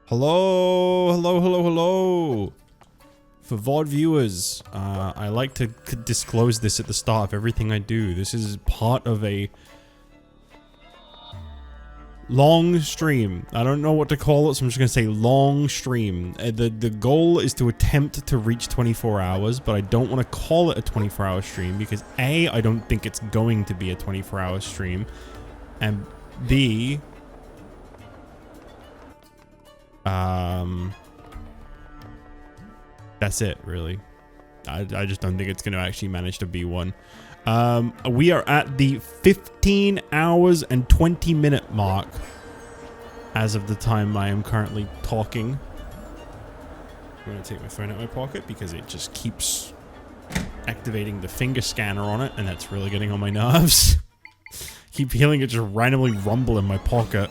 Hello, hello, hello, hello. For VOD viewers, I like to disclose this at the start of everything I do. This is part of a long stream. I don't know what to call it, so I'm just gonna say long stream. The goal is to attempt to reach 24 hours, but I don't want to call it a 24-hour stream because A, I don't think it's going to be a 24-hour stream, and B, that's it, really. I just don't think it's going to actually manage to be one. We are at the 15 hours and 20 minute mark as of the time I am currently talking. I'm going to take my phone out of my pocket because it just keeps activating the finger scanner on it, and that's really getting on my nerves. Keep feeling it just randomly rumble in my pocket.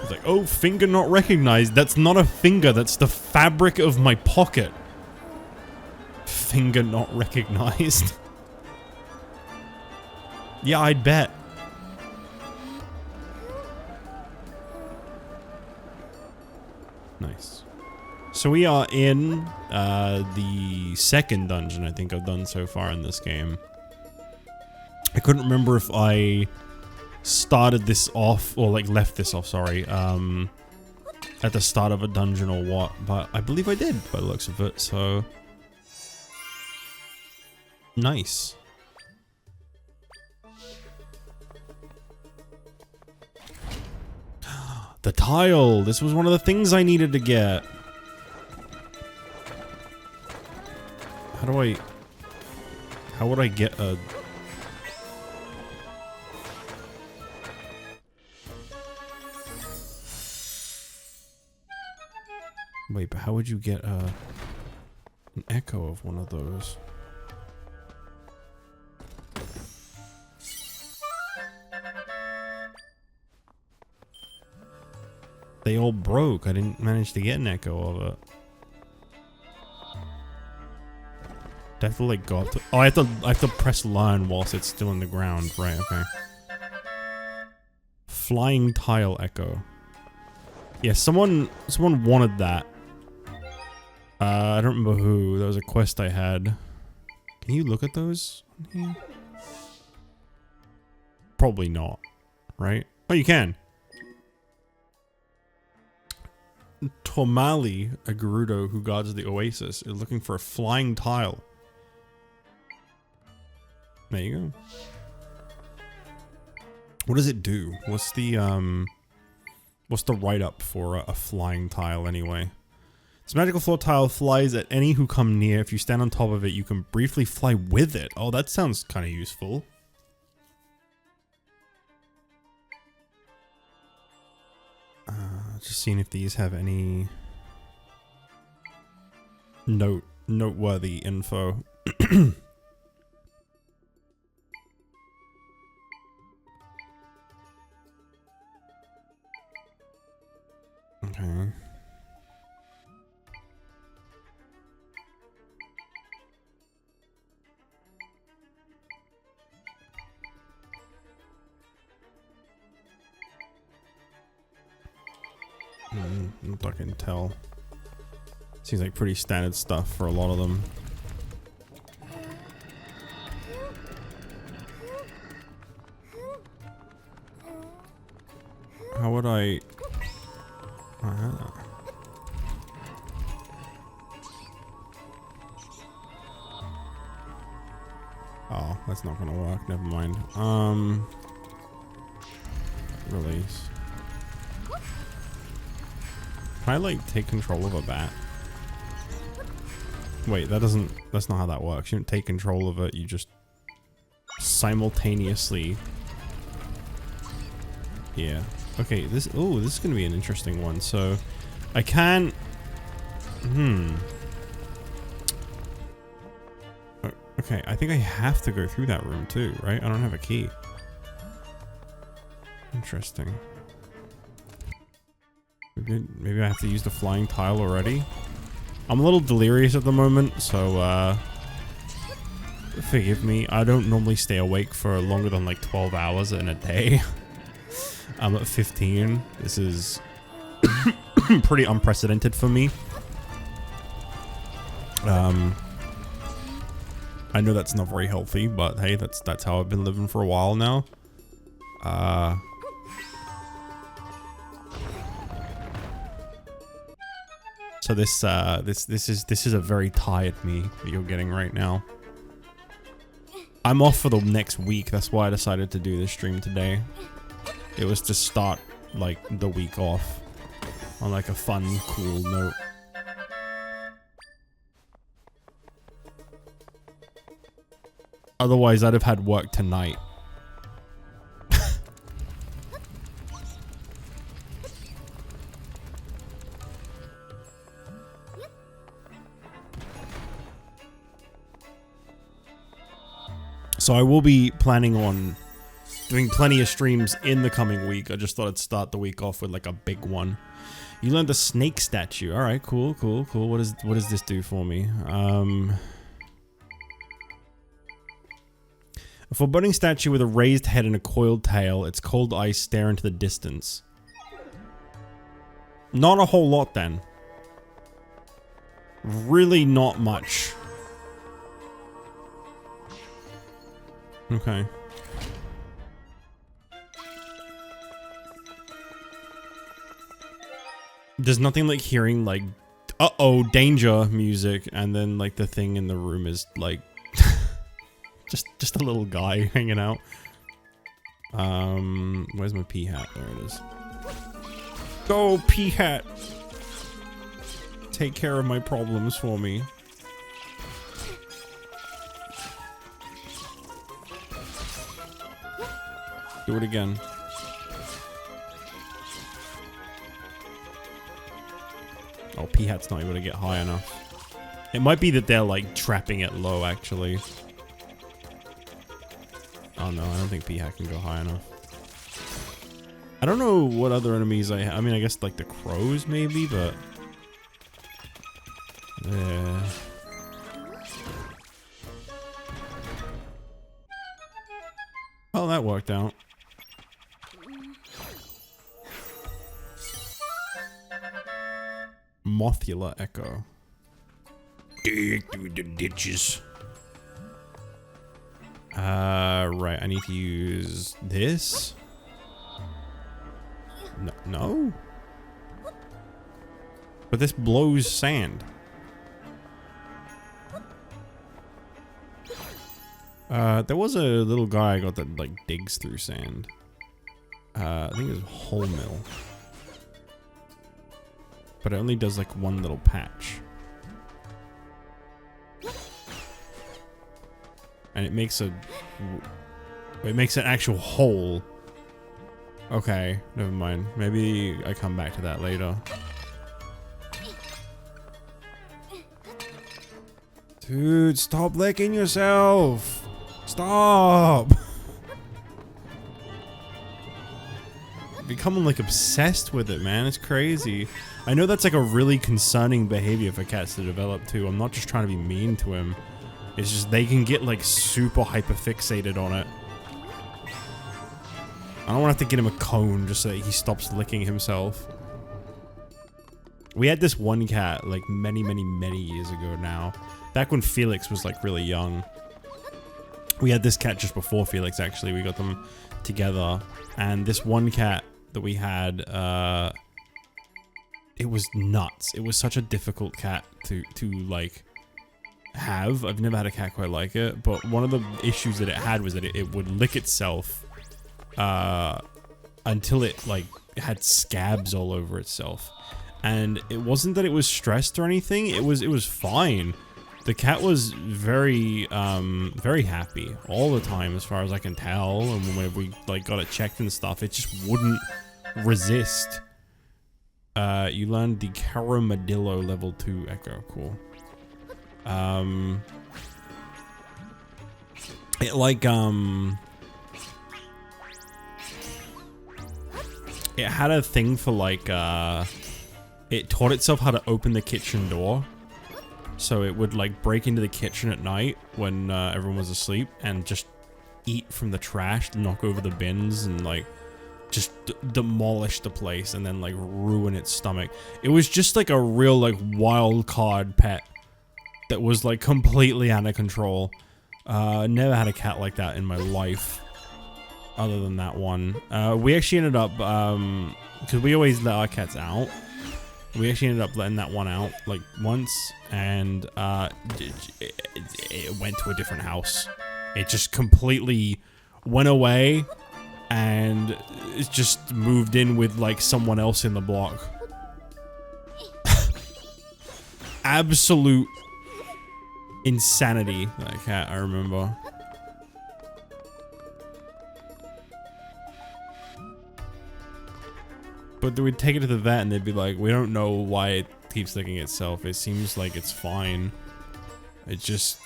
It's like, oh, finger not recognized. That's not a finger, that's the fabric of my pocket. Finger not recognized. Yeah, I'd bet. Nice. So we are in the second dungeon I think I've done so far in this game. I couldn't remember if I started this off, or like left this off, sorry, at the start of a dungeon or what, but I believe I did by the looks of it, so nice. The tile! This was one of the things I needed to get. How would I get a... Wait, but how would you get an echo of one of those? They all broke. I didn't manage to get an echo of it. Do I have to like go up to... Oh, I have to press learn whilst it's still in the ground. Right, okay. Flying tile echo. Yeah, someone wanted that. I don't remember who. That was a quest I had. Can you look at those on here? Probably not, right? Oh, you can. Tormali, a Gerudo who guards the oasis, is looking for a flying tile. There you go. What does it do? What's the write-up for a flying tile anyway? This magical floor tile flies at any who come near. If you stand on top of it, you can briefly fly with it. Oh, that sounds kind of useful. Just seeing if these have any noteworthy info. Okay. Not I can tell. Seems like pretty standard stuff for a lot of them. How would I... Oh, that's not gonna work. Never mind. Release. Can I like take control of a bat? Wait, that's not how that works. You don't take control of it, you just simultaneously. Yeah. Okay, this is gonna be an interesting one. So I can okay, I think I have to go through that room too, right? I don't have a key. Interesting. Maybe I have to use the flying tile already. I'm a little delirious at the moment, so forgive me. I don't normally stay awake for longer than like 12 hours in a day. I'm at 15. This is pretty unprecedented for me. I know that's not very healthy, but hey, that's how I've been living for a while now. So this is a very tired me that you're getting right now. I'm off for the next week. That's why I decided to do this stream today. It was to start like the week off on like a fun, cool note. Otherwise, I'd have had work tonight. So I will be planning on doing plenty of streams in the coming week. I just thought I'd start the week off with like a big one. You learned the snake statue. All right, cool. What does this do for me? A foreboding statue with a raised head and a coiled tail. Its cold eyes stare into the distance. Not a whole lot then. Really not much. Okay. There's nothing like hearing like, uh-oh, danger music, and then like the thing in the room is like just a little guy hanging out. Where's my pea hat? There it is. Go, pea hat. Take care of my problems for me. Do it again. Oh, pea hat's not able to get high enough. It might be that they're like trapping it low, actually. Oh no, I don't think pea hat can go high enough. I don't know what other enemies I have. I mean, I guess like the crows maybe, but yeah. Well, that worked out. Mothula Echo. Dig through the ditches. Right, I need to use this. No. But this blows sand. There was a little guy I got that like digs through sand. I think it was Whole Mill. But it only does like one little patch. And it makes an actual hole. Okay, never mind. Maybe I come back to that later. Dude, stop licking yourself. Stop. Becoming like obsessed with it, man. It's crazy. I know that's like a really concerning behavior for cats to develop too. I'm not just trying to be mean to him. It's just they can get like super hyper fixated on it. I don't want to have to get him a cone just so that he stops licking himself. We had this one cat like many years ago now. Back when Felix was like really young. We had this cat just before Felix actually. We got them together. And this one cat that we had, it was nuts. It was such a difficult cat to like have. I've never had a cat quite like it. But one of the issues that it had was that it would lick itself until it like had scabs all over itself. And it wasn't that it was stressed or anything. It was fine. The cat was very happy all the time, as far as I can tell. And whenever we like got it checked and stuff, it just wouldn't resist. You learned the Caramadillo level 2 Echo. Cool. It like it had a thing for like it taught itself how to open the kitchen door. So it would like break into the kitchen at night when everyone was asleep and just eat from the trash, knock over the bins, and like just demolish the place and then like ruin its stomach. It was just like a real like wild card pet that was like completely out of control. Never had a cat like that in my life other than that one. We actually ended up, because we always let our cats out, we actually ended up letting that one out like once, and it went to a different house. It just completely went away and it just moved in with like someone else in the block. Absolute insanity, that cat, I remember. But we'd take it to the vet and they'd be like, we don't know why it keeps licking itself. It seems like it's fine. It just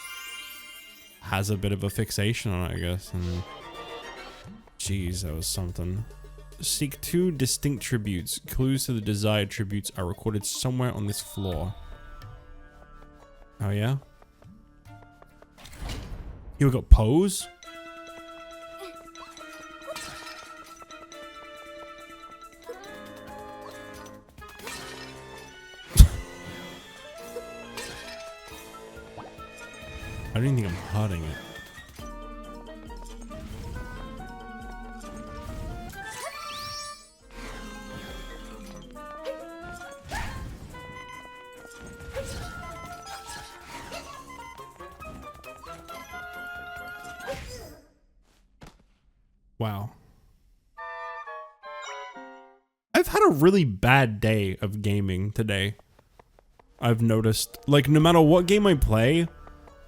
has a bit of a fixation on it, I guess. And jeez, that was something. Seek 2 distinct tributes. Clues to the desired tributes are recorded somewhere on this floor. Oh yeah? You got pose? I don't even think I'm hurting it. Wow. I've had a really bad day of gaming today. I've noticed, like, no matter what game I play,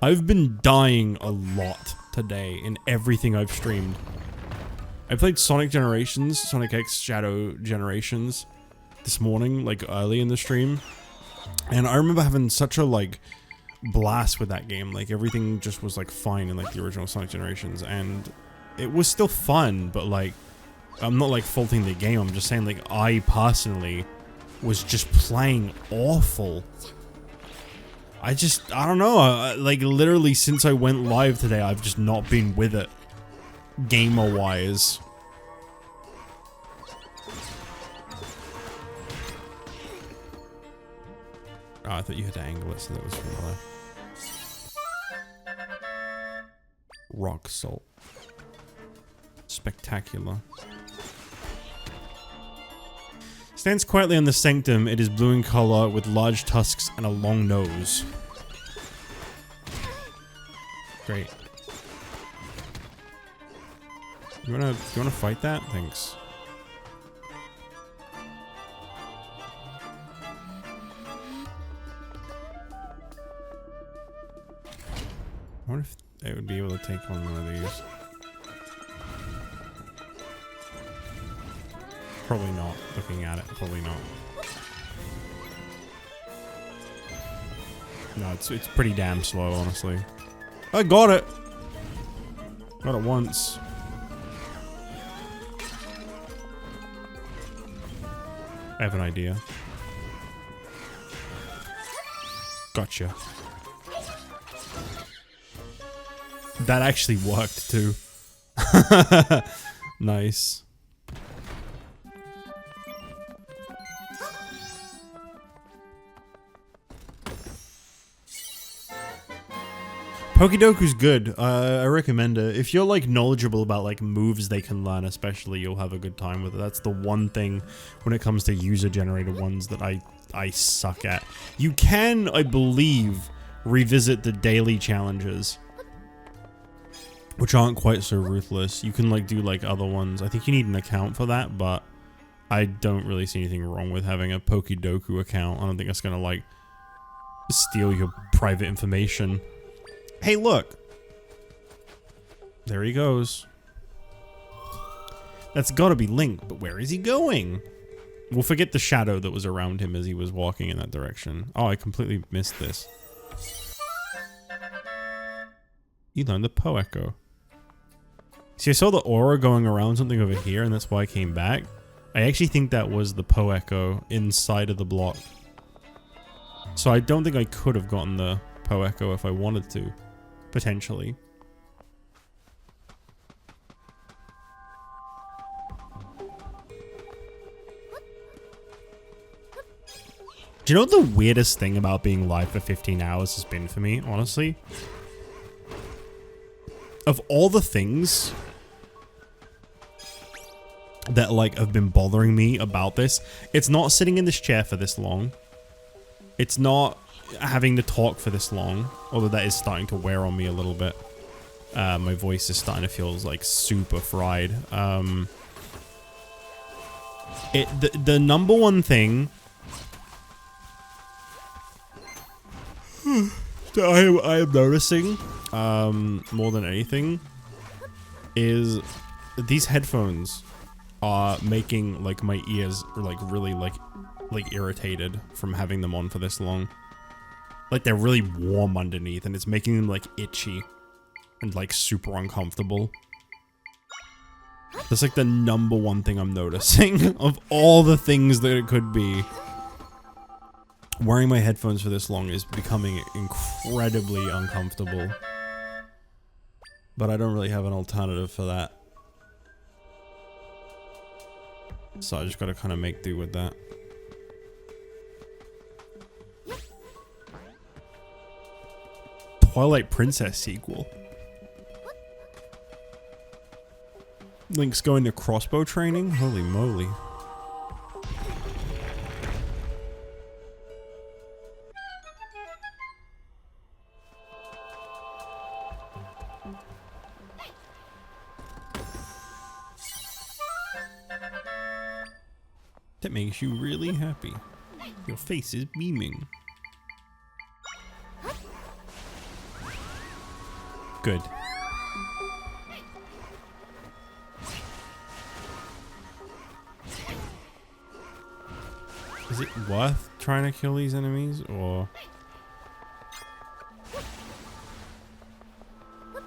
I've been dying a lot today in everything I've streamed. I played Sonic Generations, Sonic X Shadow Generations this morning, like early in the stream. And I remember having such a like blast with that game. Like everything just was like fine in like the original Sonic Generations. And it was still fun, but like, I'm not like faulting the game. I'm just saying like I personally was just playing awful. I don't know, like literally since I went live today, I've just not been with it, gamer-wise. Oh, I thought you had to angle it so that was from there. Rock salt. Spectacular. Stands quietly on the sanctum. It is blue in color with large tusks and a long nose. Great. You wanna fight that? Thanks. I wonder if it would be able to take on one of these. Probably not. Looking at it, probably not. No, it's pretty damn slow, honestly. I got it! Got it once. I have an idea. Gotcha. That actually worked, too. Nice. Pokedoku's good. I recommend it. If you're like knowledgeable about like moves they can learn, especially, you'll have a good time with it. That's the one thing when it comes to user-generated ones that I suck at. You can, I believe, revisit the daily challenges, which aren't quite so ruthless. You can like do like other ones. I think you need an account for that, but I don't really see anything wrong with having a Pokedoku account. I don't think that's gonna like steal your private information. Hey, look. There he goes. That's gotta be Link, but where is he going? We'll forget the shadow that was around him as he was walking in that direction. Oh, I completely missed this. You learned the Poecho. See, I saw the aura going around something over here, and that's why I came back. I actually think that was the Poecho inside of the block. So I don't think I could have gotten the Poecho if I wanted to. Potentially. Do you know what the weirdest thing about being live for 15 hours has been for me, honestly? Of all the things that, like, have been bothering me about this, it's not sitting in this chair for this long. It's not having to talk for this long, although that is starting to wear on me a little bit. My voice is starting to feel, like, super fried. The number one thing that I am noticing, more than anything, is these headphones are making, like, my ears, like, really, like irritated from having them on for this long. Like, they're really warm underneath, and it's making them, like, itchy and, like, super uncomfortable. That's, like, the number one thing I'm noticing of all the things that it could be. Wearing my headphones for this long is becoming incredibly uncomfortable. But I don't really have an alternative for that. So I just gotta kind of make do with that. Twilight Princess sequel. Link's going to crossbow training? Holy moly. That makes you really happy. Your face is beaming. Good. Is it worth trying to kill these enemies, or...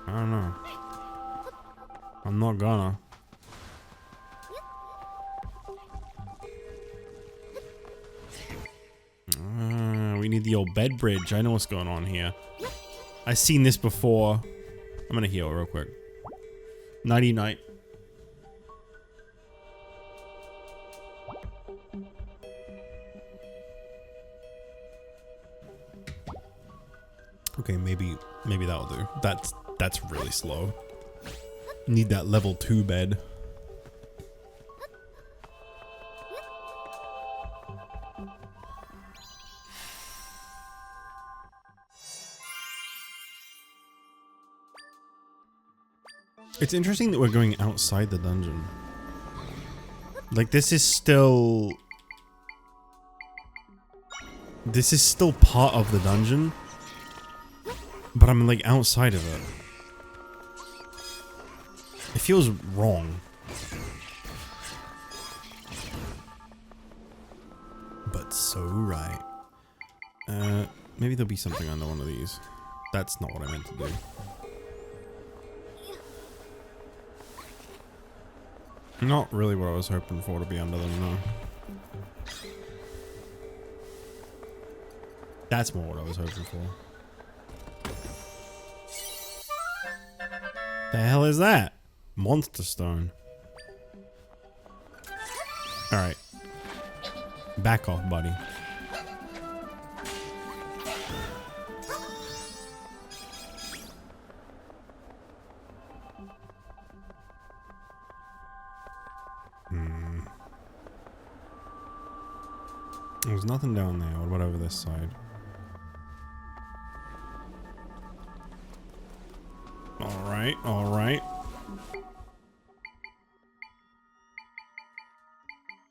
I don't know. I'm not gonna. We need the old bed bridge. I know what's going on here. I've seen this before. I'm gonna heal real quick. Nighty night. Okay, maybe that'll do. That's really slow. Need that level 2 bed. It's interesting that we're going outside the dungeon. Like, this is still part of the dungeon, but I'm, like, outside of it. It feels wrong. But so right. Maybe there'll be something under one of these. That's not what I meant to do. Not really what I was hoping for to be under them, no. That's more what I was hoping for. The hell is that? Monster stone. Alright. Back off, buddy. There's nothing down there. What about over this side? Alright, alright.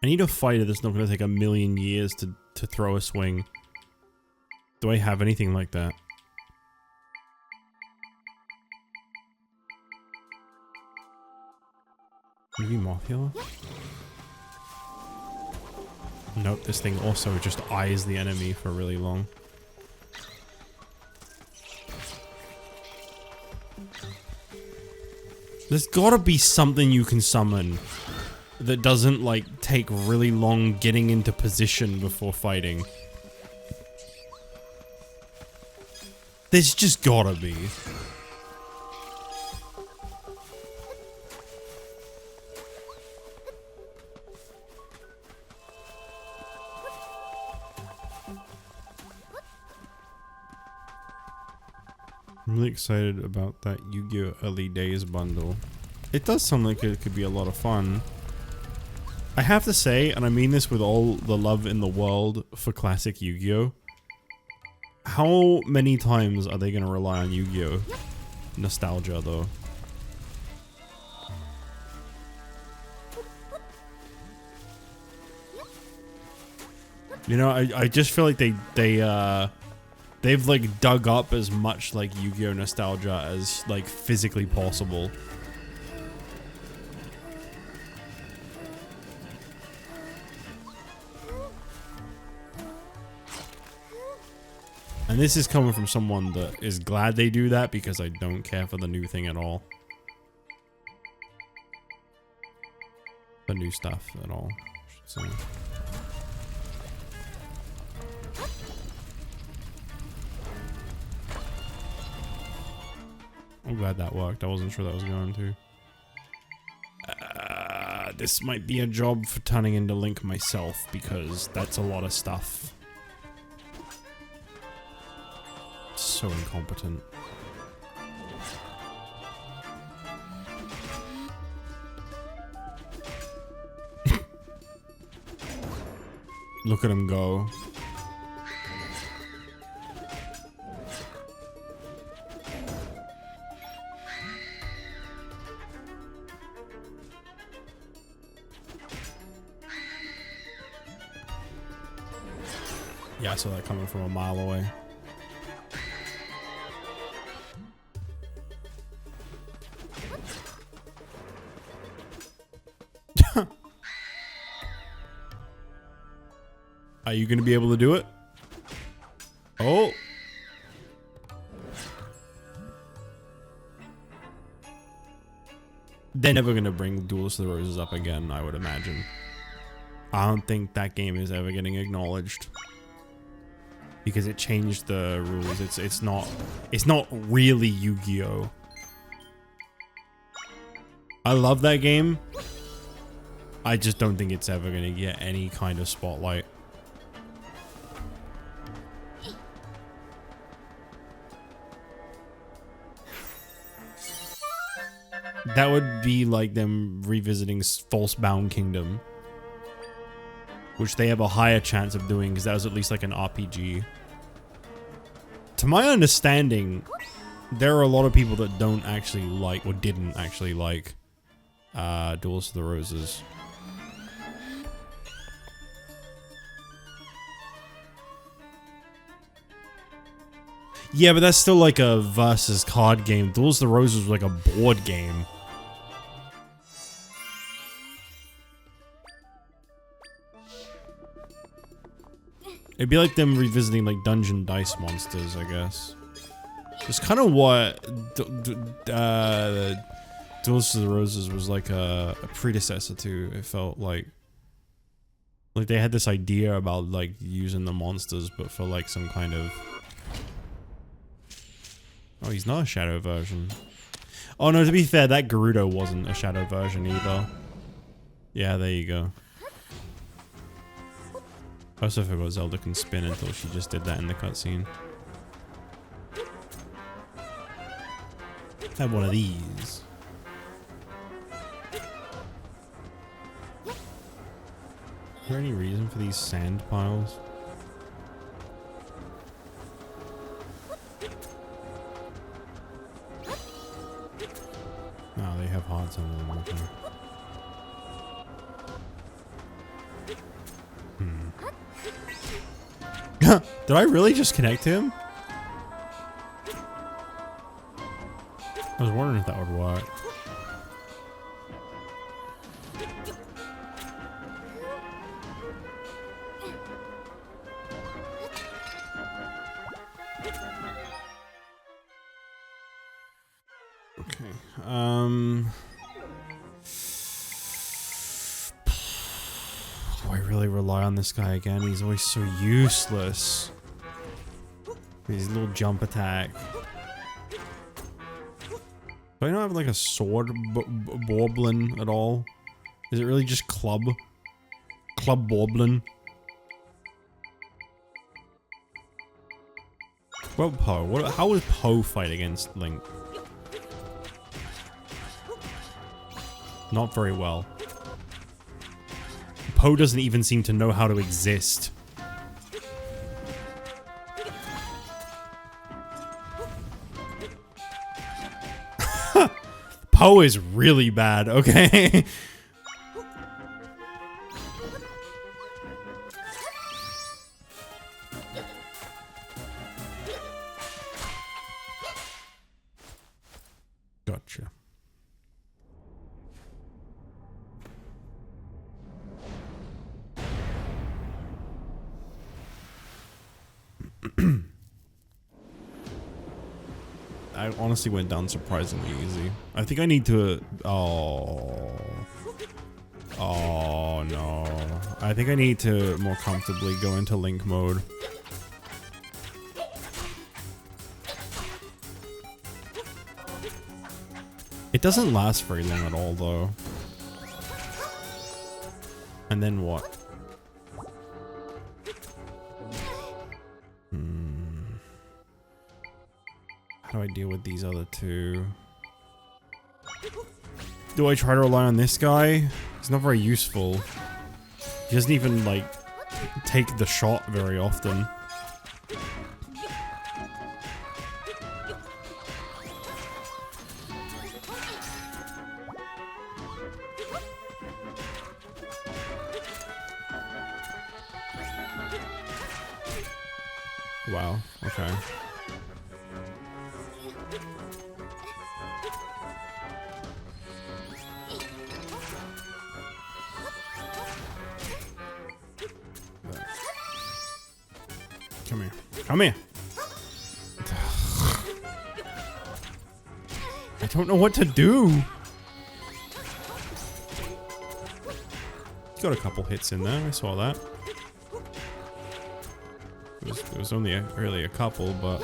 I need a fighter that's not going to take a million years to throw a swing. Do I have anything like that? Maybe Moth Healer? Nope, this thing also just eyes the enemy for really long. There's gotta be something you can summon that doesn't, like, take really long getting into position before fighting. There's just gotta be. I'm really excited about that Yu-Gi-Oh! Early Days bundle. It does sound like it could be a lot of fun. I have to say, and I mean this with all the love in the world for classic Yu-Gi-Oh! How many times are they going to rely on Yu-Gi-Oh! Nostalgia, though? You know, I just feel like they've like dug up as much like Yu-Gi-Oh! Nostalgia as like physically possible. And this is coming from someone that is glad they do that because I don't care for the new thing at all. The new stuff at all, I should say. I'm glad that worked. I wasn't sure that was going to. This might be a job for turning into Link myself because that's a lot of stuff. So incompetent. Look at him go. Yeah, I saw that coming from a mile away. Are you gonna be able to do it? Oh. They're never gonna bring Duels of the Roses up again, I would imagine. I don't think that game is ever getting acknowledged. Because it changed the rules. It's not really Yu-Gi-Oh! I love that game. I just don't think it's ever gonna get any kind of spotlight. That would be like them revisiting Falsebound Kingdom. Which they have a higher chance of doing because that was at least like an RPG. To my understanding, there are a lot of people that don't actually like or didn't actually like Duels of the Roses. Yeah, but that's still like a versus card game. Duels of the Roses was like a board game. It'd be like them revisiting like Dungeon Dice Monsters, I guess. It's kind of what Duels of the Roses was like a predecessor to. It felt like they had this idea about like using the monsters, but for like some kind of. Oh, he's not a shadow version. Oh no, to be fair, that Gerudo wasn't a shadow version either. Yeah, there you go. I also forgot Zelda can spin until she just did that in the cutscene. Have one of these. Is there any reason for these sand piles? Oh, they have hearts on them. Okay. Did I really just connect to him? I was wondering if that would work. Okay. Do I really rely on this guy again? He's always so useless. His little jump attack. Do I not have like a sword Boblin at all? Is it really just Club Boblin? Well, Poe. How would Poe fight against Link? Not very well. Poe doesn't even seem to know how to exist. Poe is really bad, okay? Gotcha. I honestly went down surprisingly easy. I think I need to... Oh no. I think I need to more comfortably go into Link mode. It doesn't last very long at all, though. And then what? How do I deal with these other two? Do I try to rely on this guy? He's not very useful. He doesn't even, like, take the shot very often. Wow, okay. Come here. Come here. I don't know what to do. Got a couple hits in there. I saw that. It was only really a couple, but...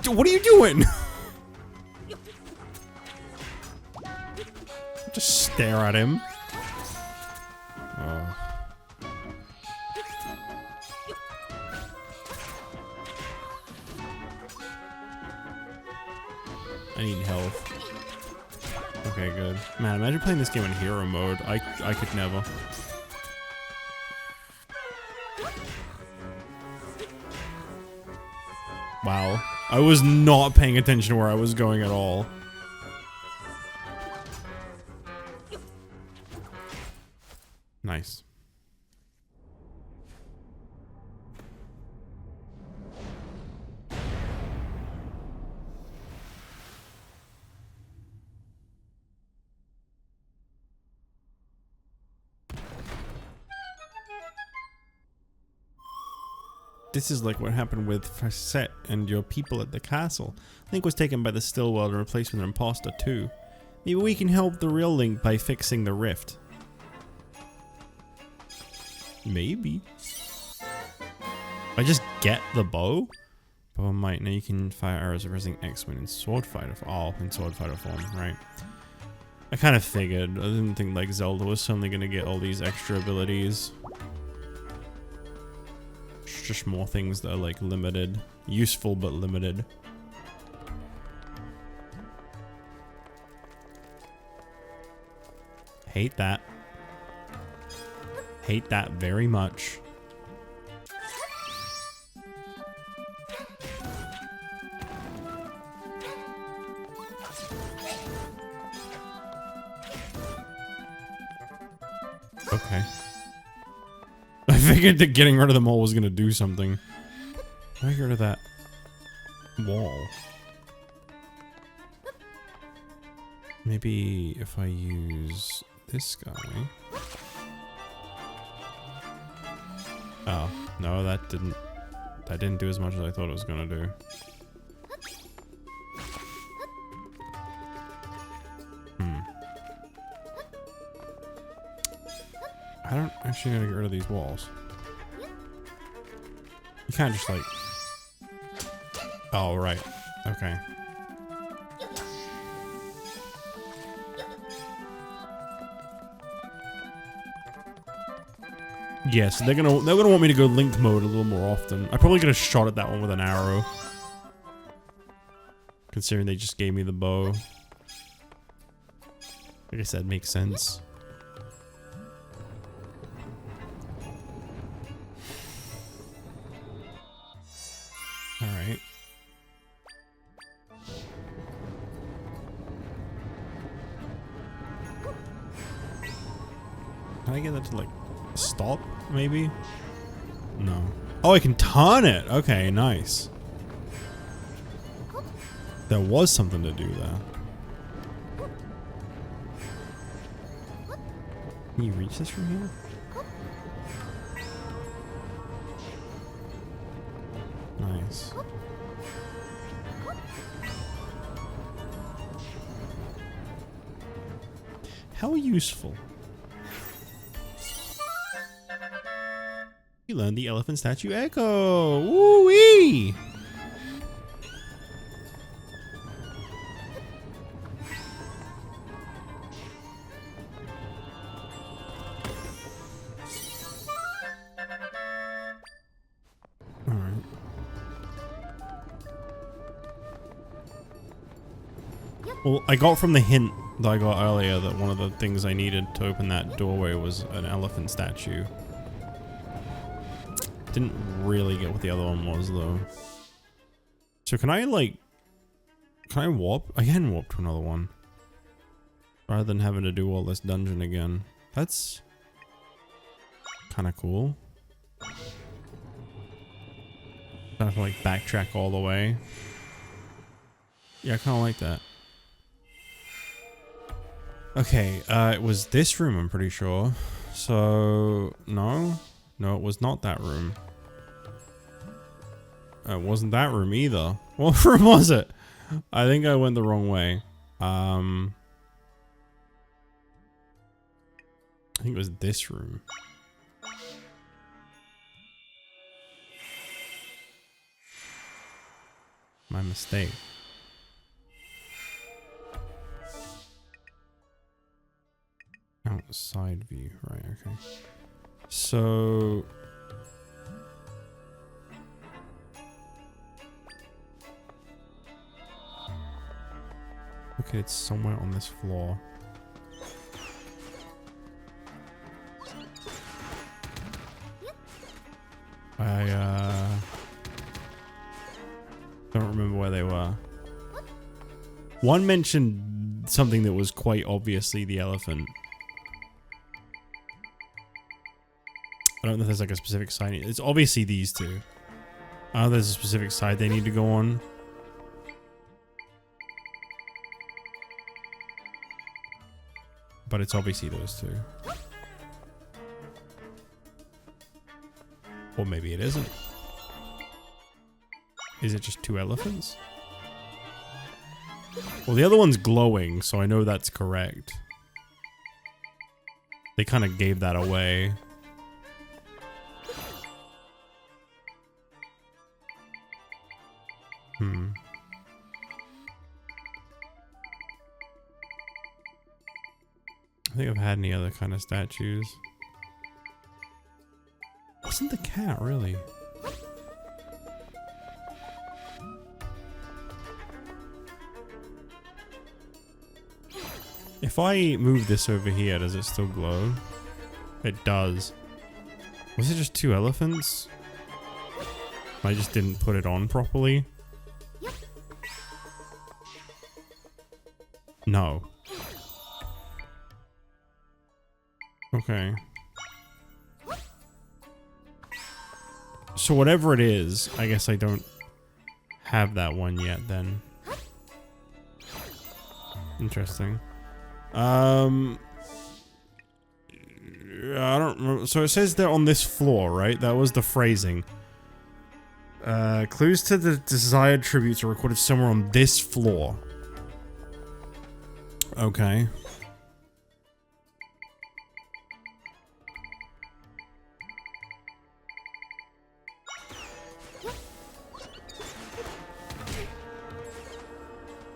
What are you doing? Just stare at him. Oh. I need health. Okay, good. Man, imagine playing this game in hero mode. I could never. Wow. I was not paying attention to where I was going at all. Nice. This is like what happened with Facette and your people at the castle. Link was taken by the Stillworld and replaced with an imposter too. Maybe we can help the real Link by fixing the rift. Maybe. I just get the bow? Bow and might. Now you can fire arrows reversing X-Wing in sword fighter in sword fighter form, right? I kind of figured. I didn't think like Zelda was suddenly gonna get all these extra abilities. Just more things that are like limited. Useful but limited. Hate that. Hate that very much. Okay. I figured that getting rid of them all was gonna do something. How do I get rid of that wall? Maybe if I use this guy. Oh, no, that didn't do as much as I thought it was gonna do. I don't actually gotta get rid of these walls. You can't just like... Oh, right. Okay. Yeah, so they're gonna want me to go Link mode a little more often. I probably could have shot at that one with an arrow. Considering they just gave me the bow. I guess that makes sense. Alright. Can I get that to like stop, maybe? No. Oh, I can turn it! Okay, nice. There was something to do there. Can you reach this from here? Nice. How useful. You learned the elephant statue echo. Woo-wee! Well, I got from the hint that I got earlier that one of the things I needed to open that doorway was an elephant statue. Didn't really get what the other one was, though. So can I, like... Can I warp? I can warp to another one. Rather than having to do all this dungeon again. That's... kind of cool. Kind of like backtrack all the way. Yeah, I kind of like that. Okay, it was this room, I'm pretty sure. So, no. No, it was not that room. It wasn't that room either. What room was it? I think I went the wrong way. I think it was this room. My mistake. Outside view, right, okay. So... Okay, it's somewhere on this floor. I, don't remember where they were. One mentioned something that was quite obviously the elephant. I don't know if there's like a specific side. It's obviously these two. Oh, there's a specific side they need to go on. But it's obviously those two. Or maybe it isn't. Is it just two elephants? Well, the other one's glowing, so I know that's correct. They kind of gave that away. I think I've had any other kind of statues. Wasn't the cat really? If I move this over here, does it still glow? It does. Was it just two elephants? I just didn't put it on properly. No. Okay. So whatever it is, I guess I don't have that one yet then. Interesting. I don't remember. So it says they're on this floor, right? That was the phrasing. Clues to the desired tributes are recorded somewhere on this floor. Okay.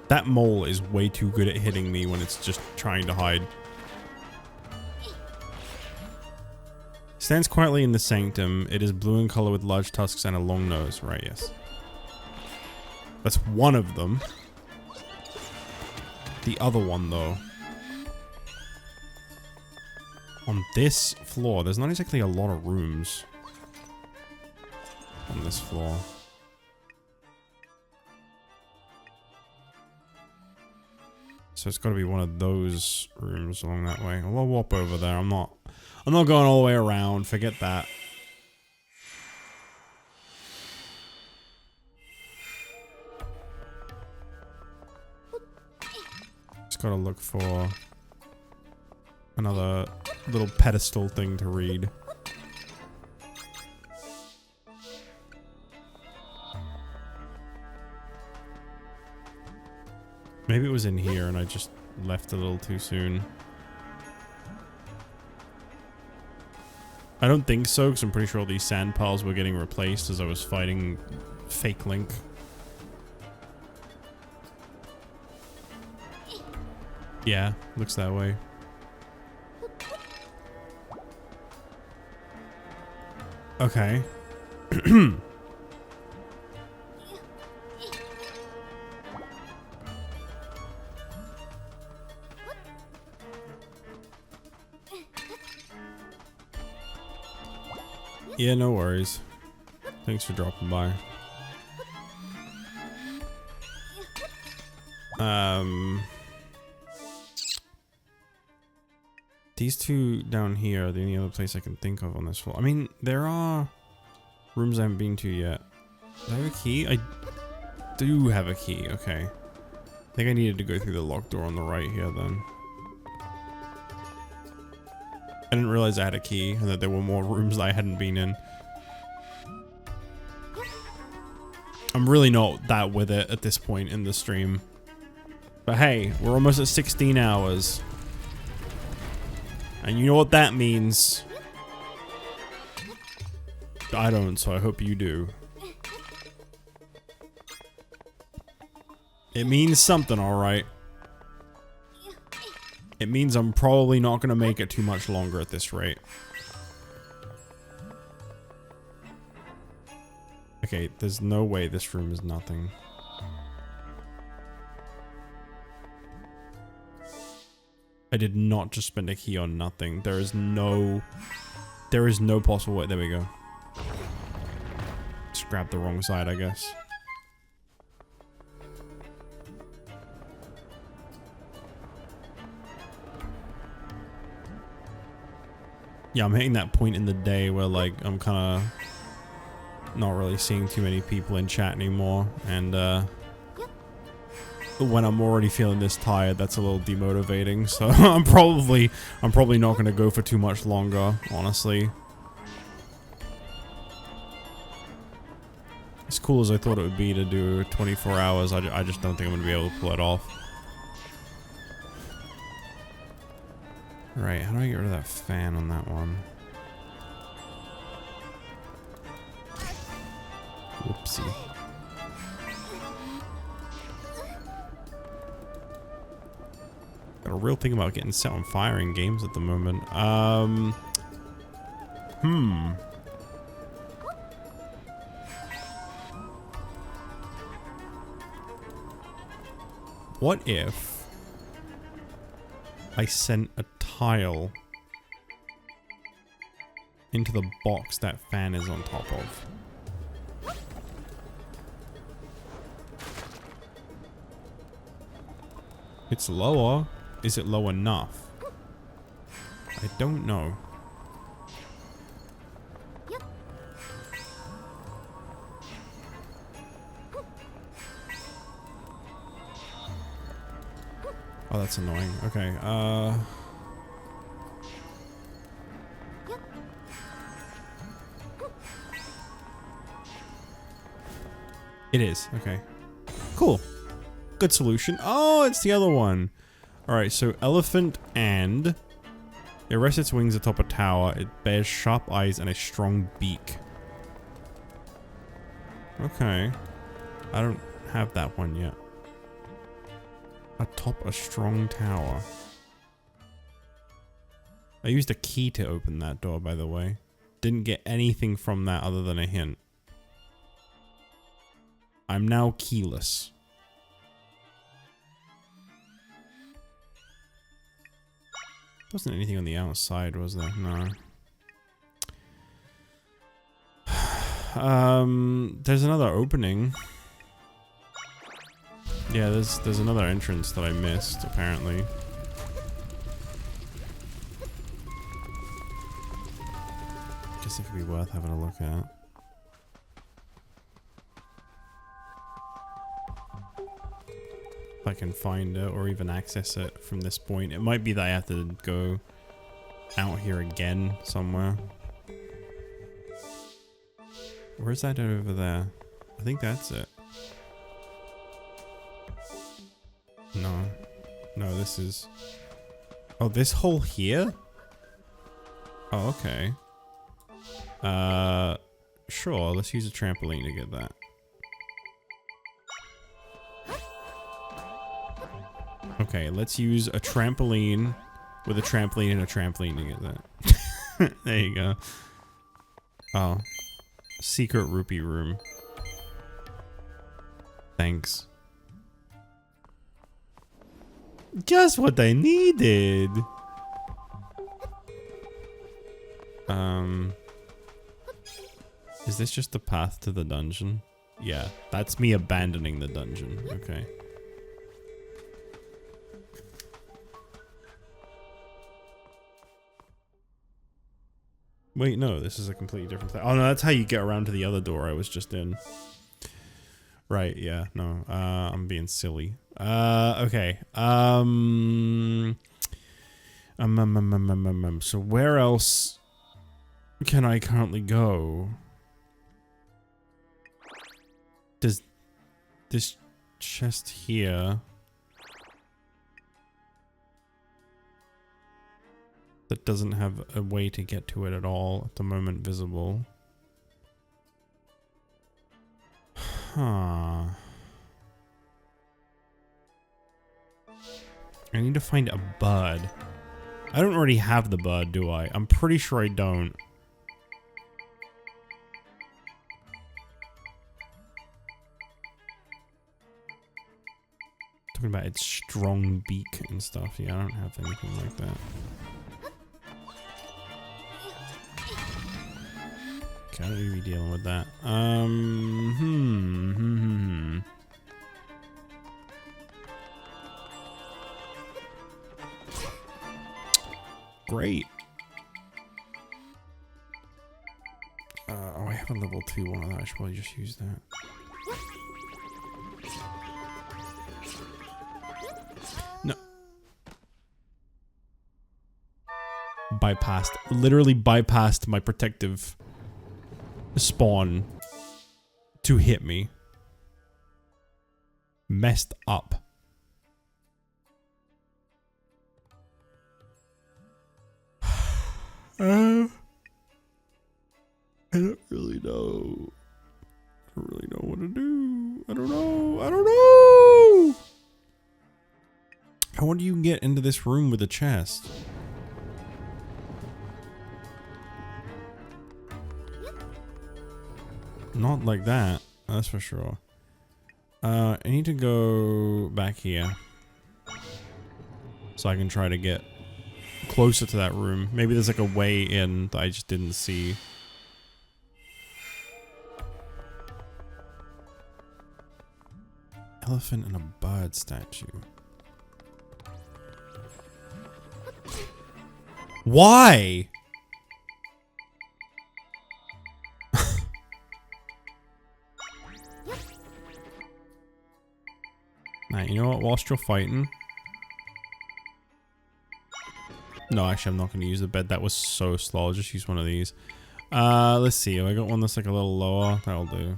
That mole is way too good at hitting me when it's just trying to hide. Stands quietly in the sanctum. It is blue in color with large tusks and a long nose. Right, yes. That's one of them. The other one, though. On this floor, there's not exactly a lot of rooms. On this floor. So it's got to be one of those rooms along that way. I'll warp over there. I'm not going all the way around. Forget that. Just got to look for another little pedestal thing to read. Maybe it was in here and I just left a little too soon. I don't think so, because I'm pretty sure all these sand piles were getting replaced as I was fighting fake Link. Yeah, looks that way. Okay. Yeah, no worries. Thanks for dropping by. These two down here are the only other place I can think of on this floor. I mean, there are rooms I haven't been to yet. Do I have a key? I do have a key. Okay. I think I needed to go through the locked door on the right here then. I didn't realize I had a key and that there were more rooms that I hadn't been in. I'm really not that with it at this point in the stream. But hey, we're almost at 16 hours. And you know what that means. I don't, so I hope you do. It means something, alright. It means I'm probably not going to make it too much longer at this rate. Okay, there's no way this room is nothing. I did not just spend a key on nothing. There is no possible way. There we go. Just grabbed the wrong side, I guess. Yeah, I'm hitting that point in the day where, like, I'm kind of not really seeing too many people in chat anymore, and when I'm already feeling this tired, that's a little demotivating. So I'm probably not going to go for too much longer, honestly. As cool as I thought it would be to do 24 hours, I just don't think I'm going to be able to pull it off. Right, how do I get rid of that fan on that one? Whoopsie. Got a real thing about getting set on fire in games at the moment. What if I sent a tile into the box that fan is on top of? It's lower. Is it low enough? I don't know. Oh, that's annoying. Okay, it is. Okay. Cool. Good solution. Oh, it's the other one. Alright, so elephant and... It rests its wings atop a tower. It bears sharp eyes and a strong beak. Okay. I don't have that one yet. Atop a strong tower. I used a key to open that door, by the way. Didn't get anything from that other than a hint. I'm now keyless. Wasn't anything on the outside, was there? No. There's another opening. Yeah, there's another entrance that I missed, apparently. Guess it could be worth having a look at. If I can find it or even access it from this point. It might be that I have to go out here again somewhere. Where's that over there? I think that's it. No. No, this is... Oh, this hole here? Oh, okay. Sure, let's use a trampoline to get that. Okay, let's use a trampoline with a trampoline and a trampoline to get that. There you go. Oh. Secret rupee room. Thanks. Just what I needed. Is this just the path to the dungeon? Yeah, that's me abandoning the dungeon. Okay. Wait, no, this is a completely different thing. Oh no, that's how you get around to the other door I was just in. Right, yeah, no, I'm being silly. Okay. So where else can I currently go? Does this chest here that doesn't have a way to get to it at all at the moment visible? Huh. I need to find a bud. I don't already have the bud, do I? I'm pretty sure I don't. Talking about its strong beak and stuff. Yeah, I don't have anything like that. Okay, I don't need to be dealing with that. Great. Oh, I have a level 2 one of that. I should probably just use that. No. Bypassed. Literally bypassed my protective spawn to hit me. Messed up. I don't really know. I don't really know what to do. I don't know. I don't know. How do you get into this room with a chest? Not like that. That's for sure. I need to go back here so I can try to get closer to that room. Maybe there's like a way in that I just didn't see. Elephant and a bird statue. Why? Nah, you know what? Whilst you're fighting. No, actually, I'm not going to use the bed. That was so slow. I'll just use one of these. Let's see. Have I got one that's like a little lower? That'll do.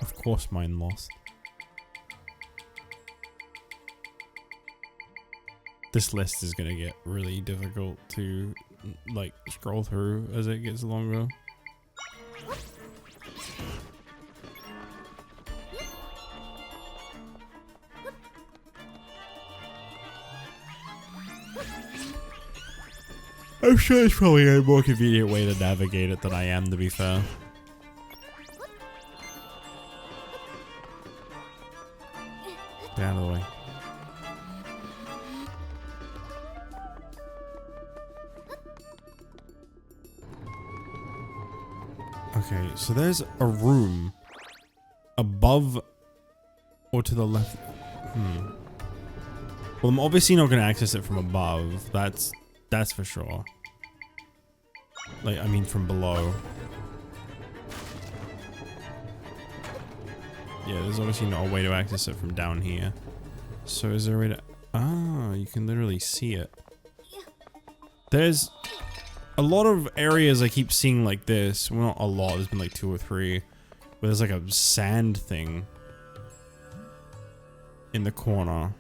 Of course, mine lost. This list is going to get really difficult to, like, scroll through as it gets longer. I'm sure there's probably a more convenient way to navigate it than I am, to be fair. Get out of the way. Okay, so there's a room above or to the left. Well, I'm obviously not going to access it from above. That's for sure. Like, I mean from below. Yeah, there's obviously not a way to access it from down here. So is there a way to... Ah, you can literally see it. There's a lot of areas I keep seeing like this. Well, not a lot. There's been like 2 or 3. Where there's like a sand thing in the corner.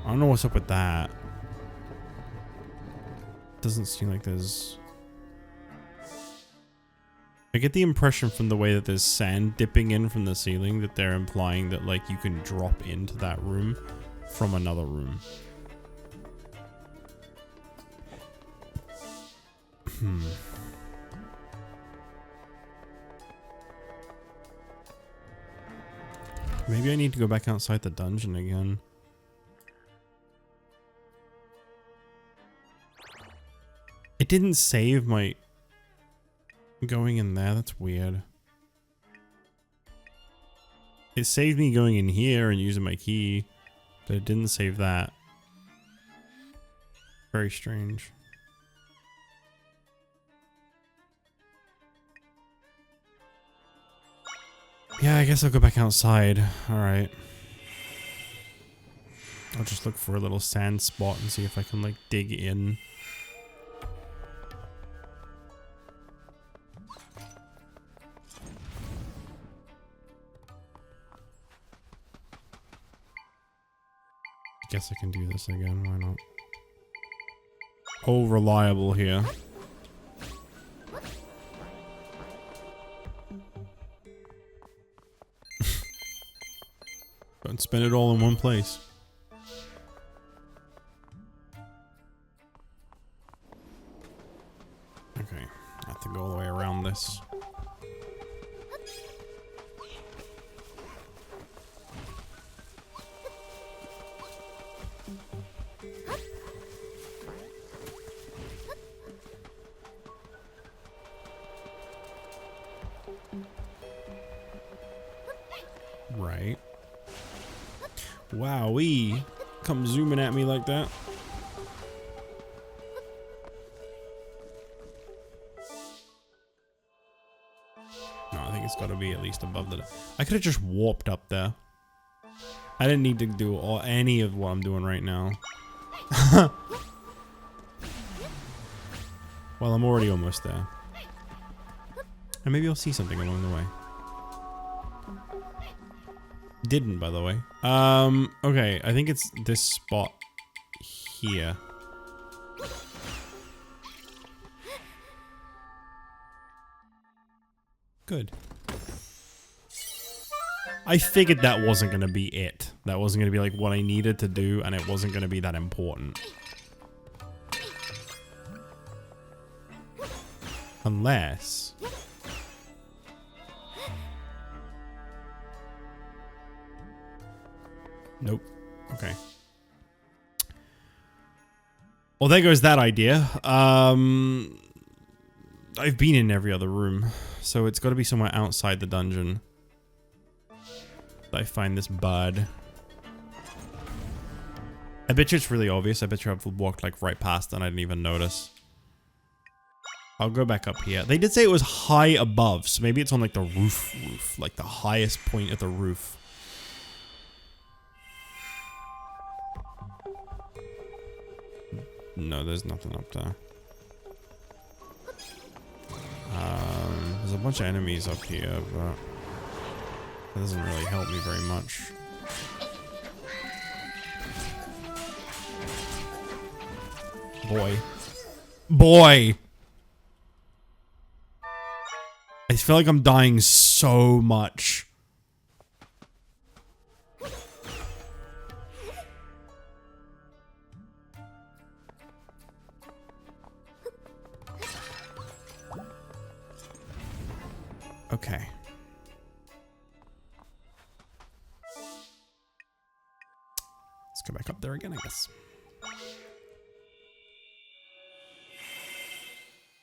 I don't know what's up with that. Doesn't seem like there's... I get the impression from the way that there's sand dipping in from the ceiling that they're implying that like you can drop into that room from another room. Maybe I need to go back outside the dungeon again. It didn't save my going in there. That's weird. It saved me going in here and using my key, but it didn't save that. Very strange. Yeah, I guess I'll go back outside. Alright. I'll just look for a little sand spot and see if I can like dig in. Guess I can do this again, why not? Oh, reliable here. Don't spend it all in one place. Okay, I have to go all the way around this. Right. Wowee. Come zooming at me like that. No, I think it's got to be at least above the... I could have just warped up there. I didn't need to do any of what I'm doing right now. Well, I'm already almost there. And maybe I'll see something along the way. Didn't, by the way. Okay, I think it's this spot here. Good. I figured that wasn't going to be it. That wasn't going to be like what I needed to do, and it wasn't going to be that important. Unless... Nope. Okay. Well, there goes that idea. I've been in every other room, so it's got to be somewhere outside the dungeon that I find this bud. I bet you it's really obvious. I bet you I've walked like right past it and I didn't even notice. I'll go back up here. They did say it was high above, so maybe it's on like the roof, like the highest point of the roof. No, there's nothing up there. There's a bunch of enemies up here, but that doesn't really help me very much. Boy. Boy! I feel like I'm dying so much. Okay. Let's go back up there again, I guess.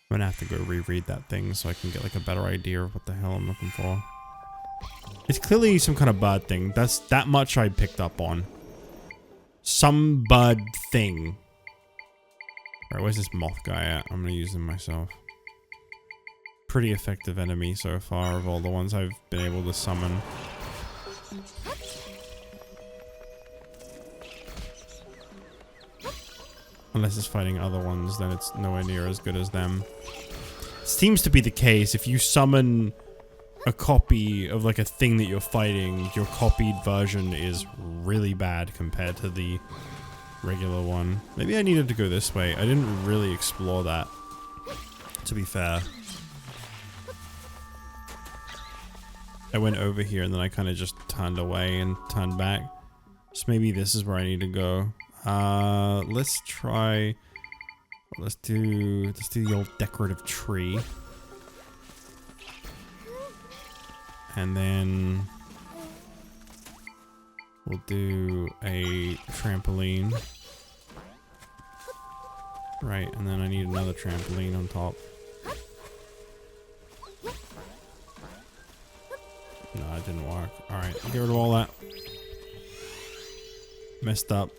I'm gonna have to go reread that thing so I can get like a better idea of what the hell I'm looking for. It's clearly some kind of bird thing. That's that much I picked up on. Some bird thing. Alright, where's this moth guy at? I'm gonna use him myself. Pretty effective enemy so far of all the ones I've been able to summon. Unless it's fighting other ones, then it's nowhere near as good as them. Seems to be the case. If you summon a copy of like a thing that you're fighting, your copied version is really bad compared to the regular one. Maybe I needed to go this way. I didn't really explore that, to be fair. I went over here and then I kind of just turned away and turned back. So maybe this is where I need to go. Let's try. Let's do the old decorative tree, and then we'll do a trampoline. Right, and then I need another trampoline on top. No, it didn't work. Alright, get rid of all that. Messed up.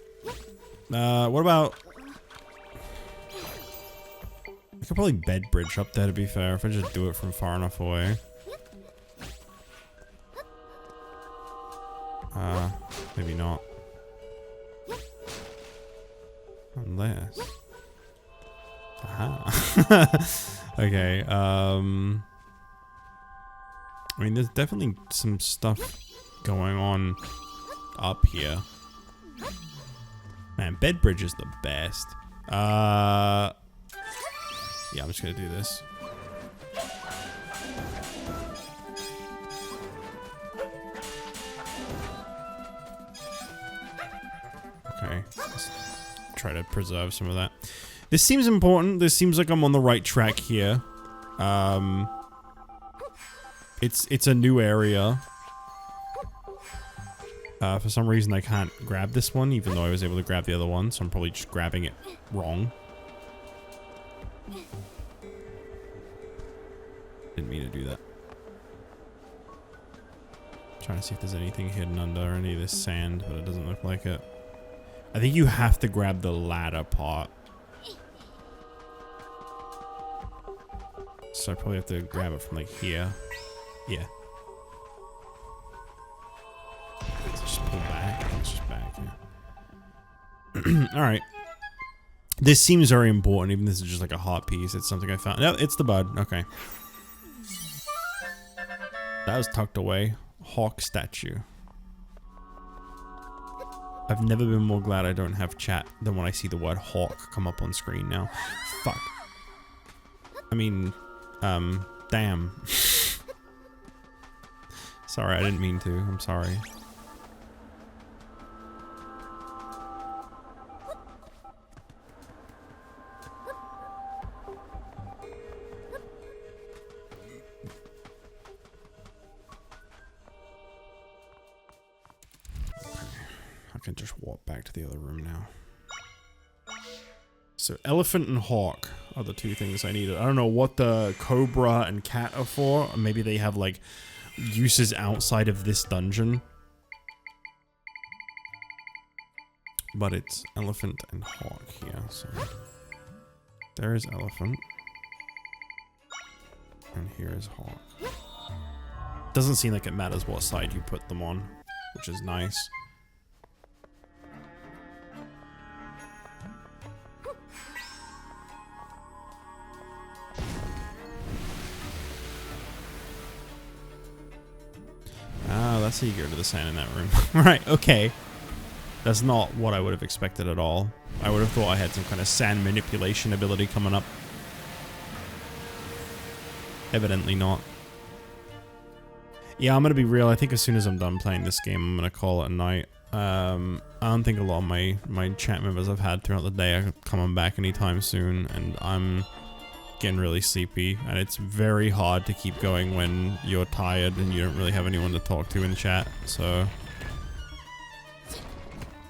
What about... I could probably bed bridge up there, to be fair, if I just do it from far enough away. Maybe not. Unless... Aha. Okay, I mean, there's definitely some stuff going on up here. Man, bed bridge is the best. Yeah, I'm just gonna do this. Okay, let's try to preserve some of that. This seems important. This seems like I'm on the right track here. It's a new area. For some reason I can't grab this one, even though I was able to grab the other one, so I'm probably just grabbing it wrong. Didn't mean to do that. Trying to see if there's anything hidden under any of this sand, but it doesn't look like it. I think you have to grab the ladder part. So I probably have to grab it from like here. Yeah. Let's just pull back. It's just back, yeah. Alright. This seems very important, even if this is just like a heart piece. It's something I found. No, it's the bud. Okay. That was tucked away. Hawk statue. I've never been more glad I don't have chat than when I see the word hawk come up on screen now. Fuck. I mean, damn. Sorry, I didn't mean to. I'm sorry. I can just walk back to the other room now. So elephant and hawk are the two things I needed. I don't know what the cobra and cat are for. Or maybe they have like uses outside of this dungeon. But it's elephant and hawk here, so there is elephant. And here is hawk. Doesn't seem like it matters what side you put them on, which is nice. Ah, that's how you get rid of the sand in that room. Right, okay. That's not what I would have expected at all. I would have thought I had some kind of sand manipulation ability coming up. Evidently not. Yeah, I'm gonna be real. I think as soon as I'm done playing this game, I'm gonna call it a night. I don't think a lot of my chat members I've had throughout the day are coming back anytime soon, and I'm getting really sleepy, and it's very hard to keep going when you're tired and you don't really have anyone to talk to in chat, so...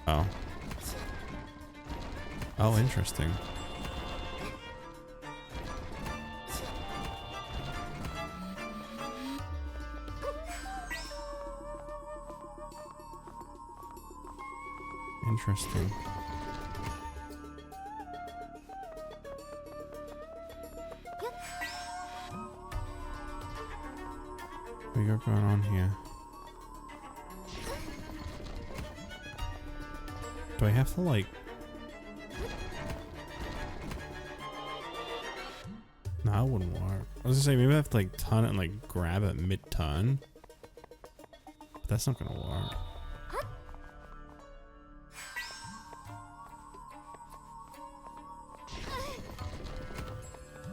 Oh. Oh, interesting. Interesting. What we got going on here? Do I have to like... No, that wouldn't work. I was gonna say maybe I have to like turn it and like grab it mid-turn. But that's not gonna work.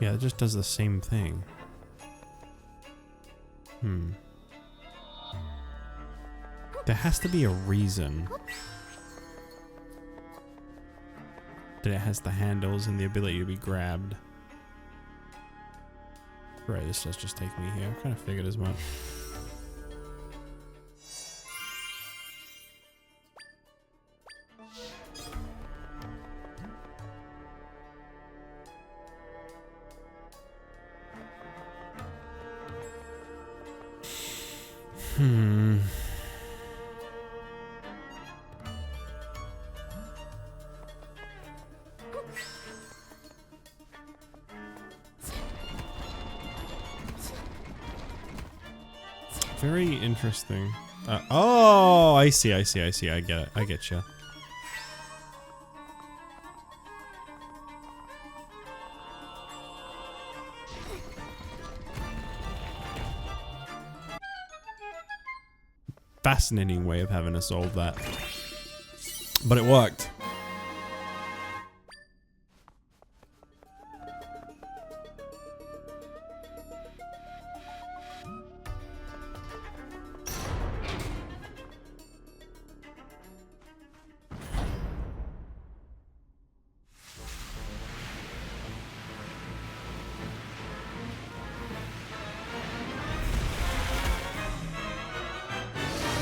Yeah, it just does the same thing. There has to be a reason that it has the handles and the ability to be grabbed. Right, this does just take me here. I kind of figured as much. Very interesting. Oh, I see. I get it. I get you. Fascinating way of having to solve that. But it worked.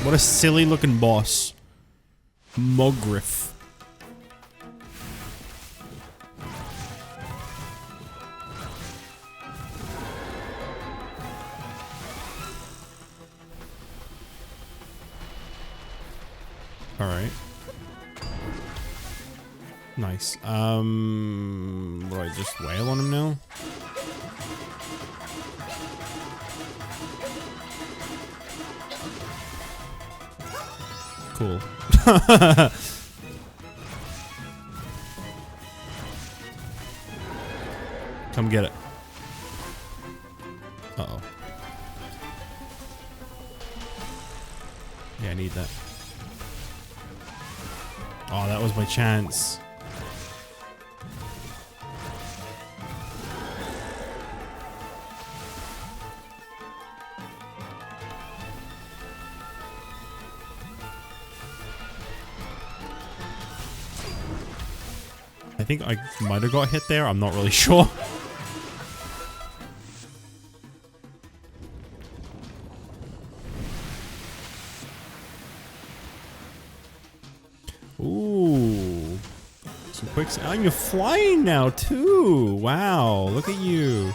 What a silly looking boss. Mogriff. Alright. Nice. What do I just wail on him now? Cool. Come get it. Uh-oh. Yeah, I need that. Oh, that was my chance. I think I might have got hit there. I'm not really sure. Ooh. Some quick... Oh, you're flying now, too. Wow. Look at you.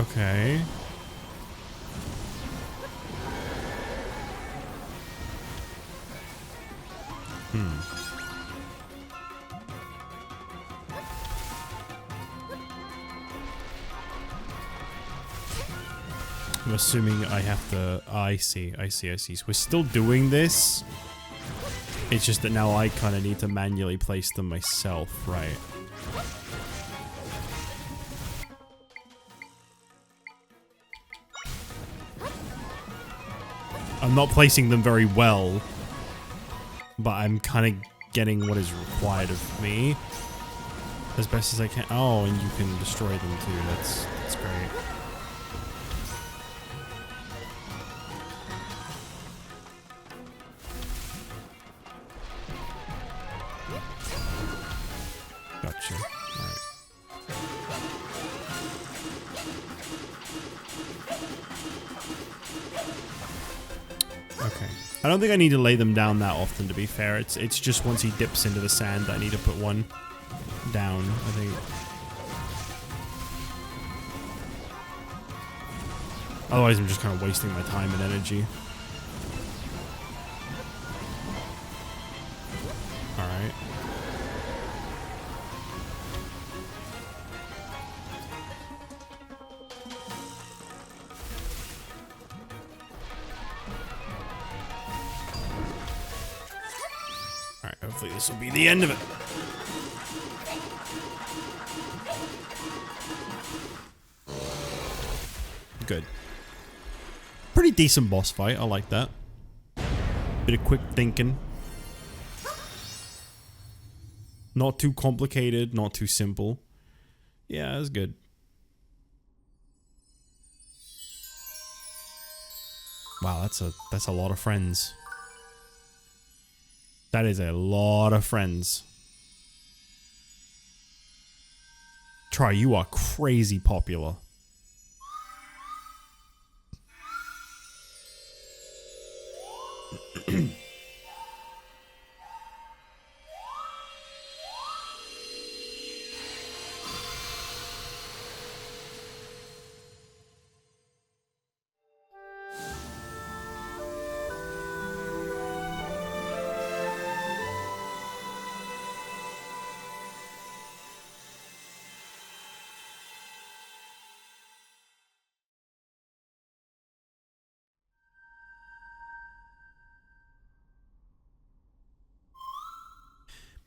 Okay. I'm assuming I have to... I see. So we're still doing this. It's just that now I kind of need to manually place them myself, right? I'm not placing them very well, but I'm kind of getting what is required of me as best as I can. Oh, and you can destroy them too. That's great. I don't think I need to lay them down that often, to be fair. It's just once he dips into the sand, I need to put one down, I think. Otherwise, I'm just kind of wasting my time and energy. Alright. Alright, hopefully this will be the end of it. Good. Pretty decent boss fight, I like that. Bit of quick thinking. Not too complicated, not too simple. Yeah, it was good. Wow, that's a lot of friends. That is a lot of friends. Try, you are crazy popular.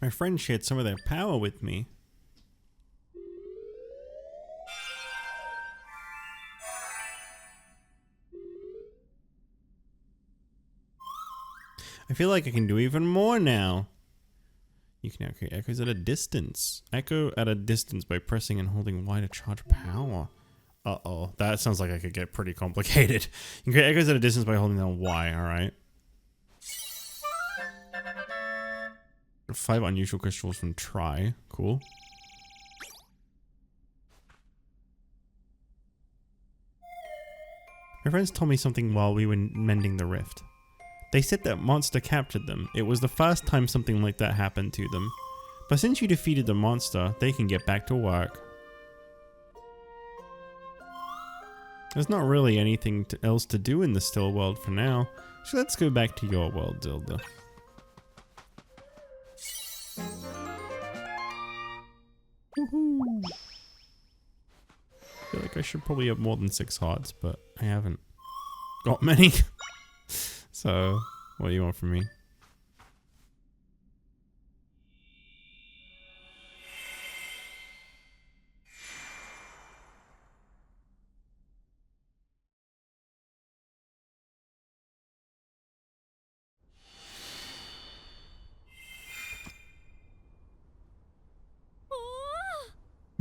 My friends shared some of their power with me. I feel like I can do even more now. You can now create echoes at a distance. Echo at a distance by pressing and holding Y to charge power. Uh-oh. That sounds like I could get pretty complicated. You can create echoes at a distance by holding down Y, alright. 5 unusual crystals from Try. Cool. My friends told me something while we were mending the rift. They said that monster captured them. It was the first time something like that happened to them. But since you defeated the monster, they can get back to work. There's not really anything else to do in the still world for now, so let's go back to your world, Zelda. Woohoo! I feel like I should probably have more than 6 hearts, but I haven't got many. So, what do you want from me?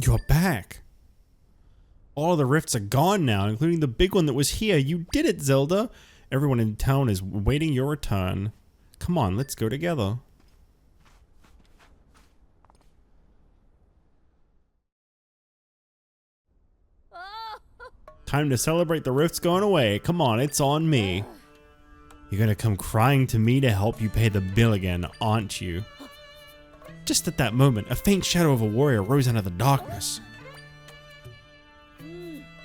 You're back. All the rifts are gone now, including the big one that was here. You did it, Zelda. Everyone in town is waiting your return. Come on, let's go together. Time to celebrate the rifts going away. Come on, it's on me. You're gonna come crying to me to help you pay the bill again, aren't you? Just at that moment, a faint shadow of a warrior rose out of the darkness.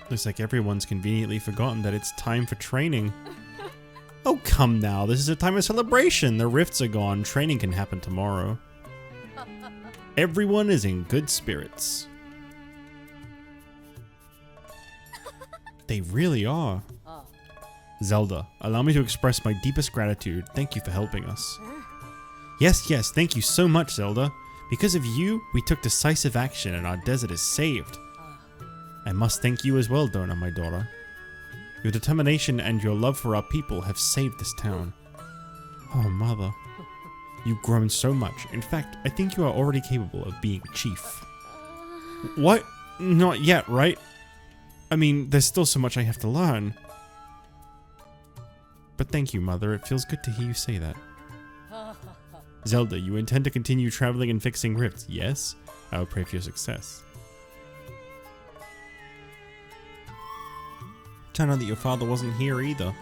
Looks like everyone's conveniently forgotten that it's time for training. Oh, come now. This is a time of celebration. The rifts are gone. Training can happen tomorrow. Everyone is in good spirits. They really are. Zelda, allow me to express my deepest gratitude. Thank you for helping us. Yes, yes, thank you so much, Zelda. Because of you, we took decisive action and our desert is saved. I must thank you as well, Dona, my daughter. Your determination and your love for our people have saved this town. Oh, Mother. You've grown so much. In fact, I think you are already capable of being chief. What? Not yet, right? I mean, there's still so much I have to learn. But thank you, Mother. It feels good to hear you say that. Zelda, you intend to continue traveling and fixing rifts, yes? I will pray for your success. Turn out that your father wasn't here either.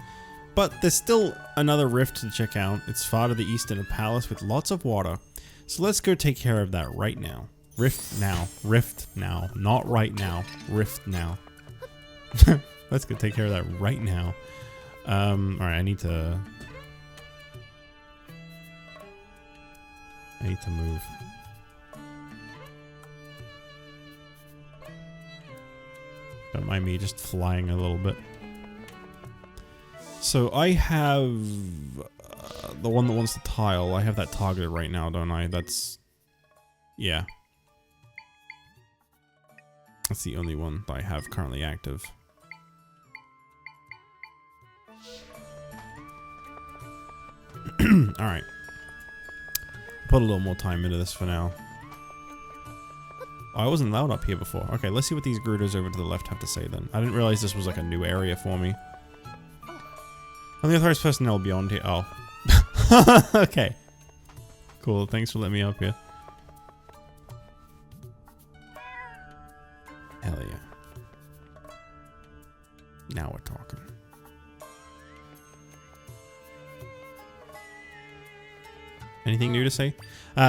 But there's still another rift to check out. It's far to the east in a palace with lots of water. So let's go take care of that right now. Rift now. Rift now. Not right now. Rift now. Let's go take care of that right now. Alright, I need to move. Don't mind me just flying a little bit. So I have the one that wants the tile. I have that targeted right now, don't I? That's... yeah. That's the only one that I have currently active. Alright. Put a little more time into this for now. Oh, I wasn't allowed up here before. Okay, let's see what these Gerudos over to the left have to say then. I didn't realize this was like a new area for me. And the authorized personnel beyond here. Oh. Okay. Cool, thanks for letting me up here. Hell yeah. Now we're talking. Anything new to say?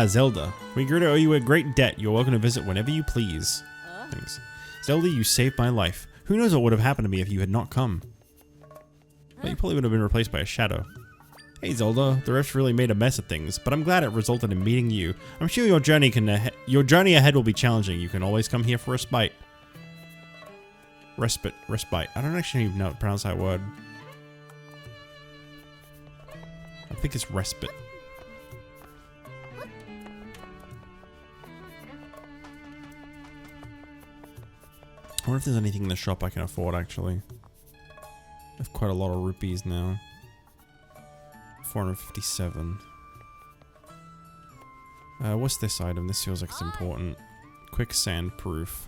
Zelda. We Gerudo owe you a great debt. You're welcome to visit whenever you please. Thanks. Zelda, you saved my life. Who knows what would have happened to me if you had not come? Well, you probably would have been replaced by a shadow. Hey Zelda, the rift really made a mess of things, but I'm glad it resulted in meeting you. I'm sure your journey ahead will be challenging. You can always come here for respite. Respite. I don't actually even know how to pronounce that word. I think it's respite. I wonder if there's anything in the shop I can afford, actually. I have quite a lot of rupees now. 457. What's this item? This feels like it's important. Quicksand proof.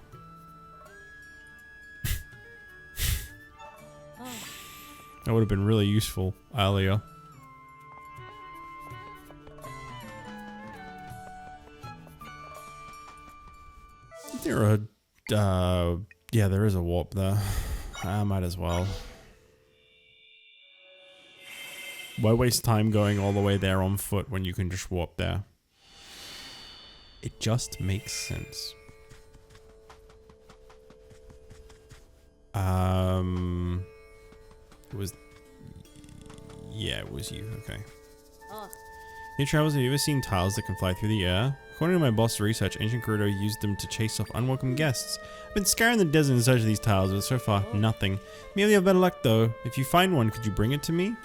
That would have been really useful earlier. There are, yeah, there is a warp there. I might as well. Why waste time going all the way there on foot when you can just warp there? It just makes sense. It was... yeah, it was you. Okay. Hey Travels, have you ever seen tiles that can fly through the air? According to my boss's research, ancient Gerudo used them to chase off unwelcome guests. I've been scouring the desert in search of these tiles, but so far, nothing. Maybe have better luck though. If you find one, could you bring it to me?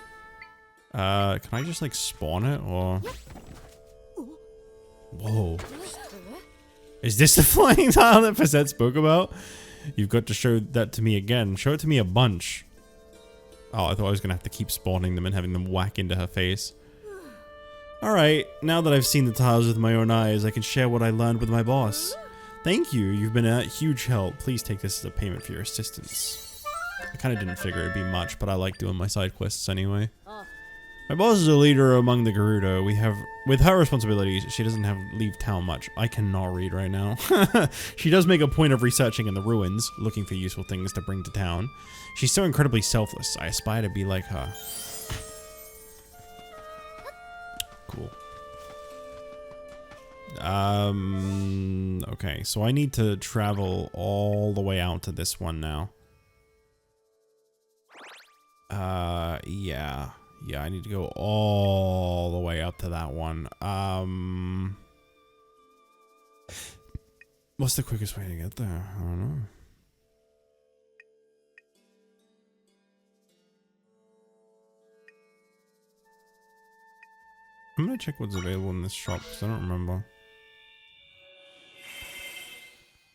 Can I just like spawn it or... Whoa. Is this the flying tile that Facette spoke about? You've got to show that to me again. Show it to me a bunch. Oh, I thought I was gonna have to keep spawning them and having them whack into her face. Alright, now that I've seen the tiles with my own eyes, I can share what I learned with my boss. Thank you, you've been a huge help. Please take this as a payment for your assistance. I kinda didn't figure it'd be much, but I like doing my side quests anyway. My boss is a leader among the Gerudo. With her responsibilities, she doesn't leave town much. I cannot read right now. She does make a point of researching in the ruins, looking for useful things to bring to town. She's so incredibly selfless. I aspire to be like her. Cool. Okay, so I need to travel all the way out to this one now. Yeah. Yeah, I need to go all the way up to that one. What's the quickest way to get there? I don't know. I'm gonna check what's available in this shop, because I don't remember.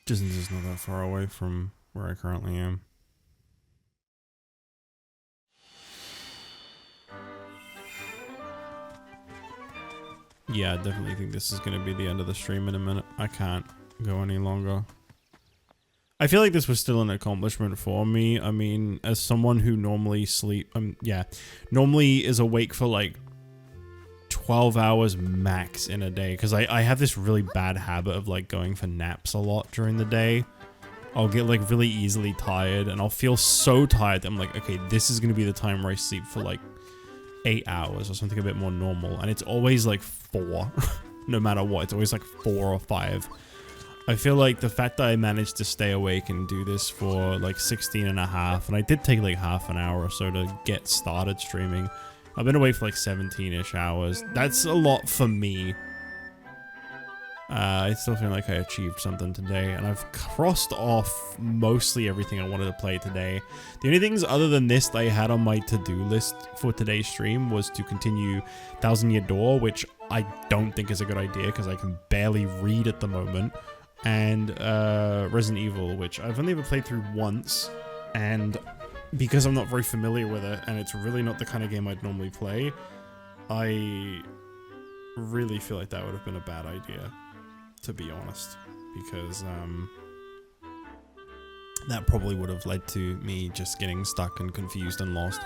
Distance is not that far away from where I currently am. Yeah, I definitely think this is going to be the end of the stream in a minute. I can't go any longer. I feel like this was still an accomplishment for me. I mean, as someone who normally normally is awake for like 12 hours max in a day. Because I have this really bad habit of like going for naps a lot during the day. I'll get like really easily tired and I'll feel so tired that I'm like, okay, this is going to be the time where I sleep for like 8 hours or something a bit more normal. And it's always like 4, no matter what. It's always like 4 or 5. I feel like the fact that I managed to stay awake and do this for like 16 and a half, and I did take like half an hour or so to get started streaming. I've been awake for like 17-ish hours. That's a lot for me. I still feel like I achieved something today, and I've crossed off mostly everything I wanted to play today. The only things other than this that I had on my to-do list for today's stream was to continue Thousand Year Door, which I don't think is a good idea because I can barely read at the moment, and Resident Evil, which I've only ever played through once, and because I'm not very familiar with it, and it's really not the kind of game I'd normally play, I really feel like that would have been a bad idea, to be honest, because that probably would have led to me just getting stuck and confused and lost.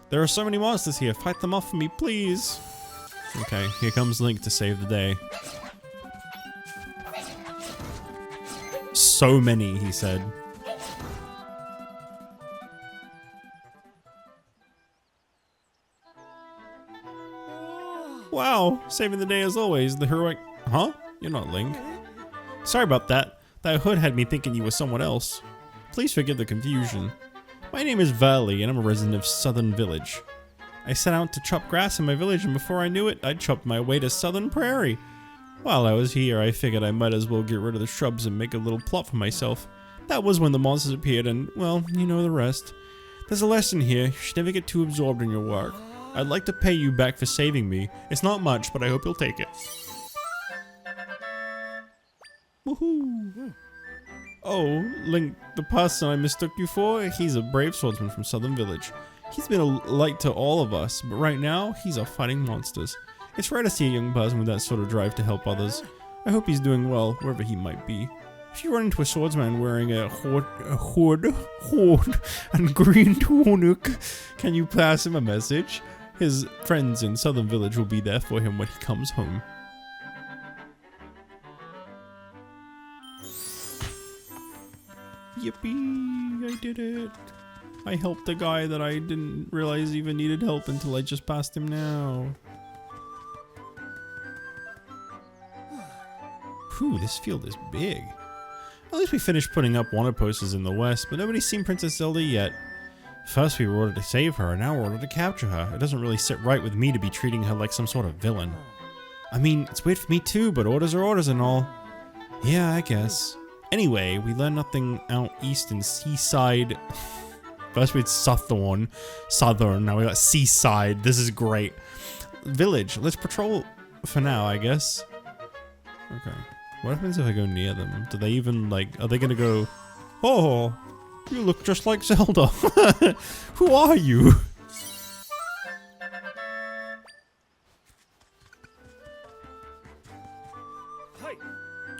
There are so many monsters here, fight them off for me, please! Okay, here comes Link to save the day. So many, he said. Wow, saving the day as always, the heroic... Huh? You're not Link. Sorry about that. That hood had me thinking you were someone else. Please forgive the confusion. My name is Verly, and I'm a resident of Southern Village. I set out to chop grass in my village, and before I knew it, I'd chopped my way to Southern Prairie. While I was here, I figured I might as well get rid of the shrubs and make a little plot for myself. That was when the monsters appeared, and, well, you know the rest. There's a lesson here. You should never get too absorbed in your work. I'd like to pay you back for saving me. It's not much, but I hope you'll take it. Woohoo! Oh, Link, the person I mistook you for? He's a brave swordsman from Southern Village. He's been a light to all of us, but right now, he's off fighting monsters. It's rare to see a young person with that sort of drive to help others. I hope he's doing well, wherever he might be. If you run into a swordsman wearing a hood, and green tunic, can you pass him a message? His friends in Southern Village will be there for him when he comes home. Yippee! I did it! I helped a guy that I didn't realize even needed help until I just passed him now. Whew, this field is big. At least we finished putting up wanted posters in the west, but nobody's seen Princess Zelda yet. First we were ordered to save her, and now we're ordered to capture her. It doesn't really sit right with me to be treating her like some sort of villain. I mean, it's weird for me too, but orders are orders and all. Yeah, I guess. Anyway, we learned nothing out east in Seaside. First we had Southern, now we got Seaside. This is great. Village, let's patrol for now, I guess. Okay. What happens if I go near them? Do they even, like, are they gonna go, oh, you look just like Zelda. Who are you?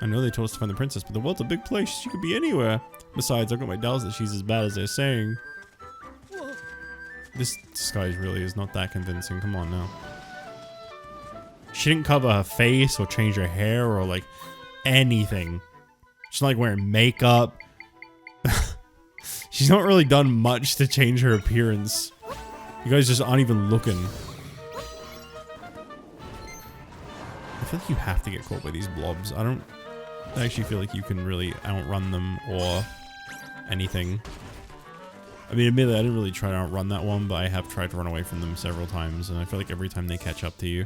I know they told us to find the princess, but the world's a big place. She could be anywhere. Besides, I've got my doubts that she's as bad as they're saying. This disguise really is not that convincing. Come on now. She didn't cover her face or change her hair or like anything. She's not like wearing makeup. She's not really done much to change her appearance. You guys just aren't even looking. I feel like you have to get caught by these blobs. I actually feel like you can really outrun them or anything. I mean, admittedly, I didn't really try to outrun that one, but I have tried to run away from them several times, and I feel like every time they catch up to you.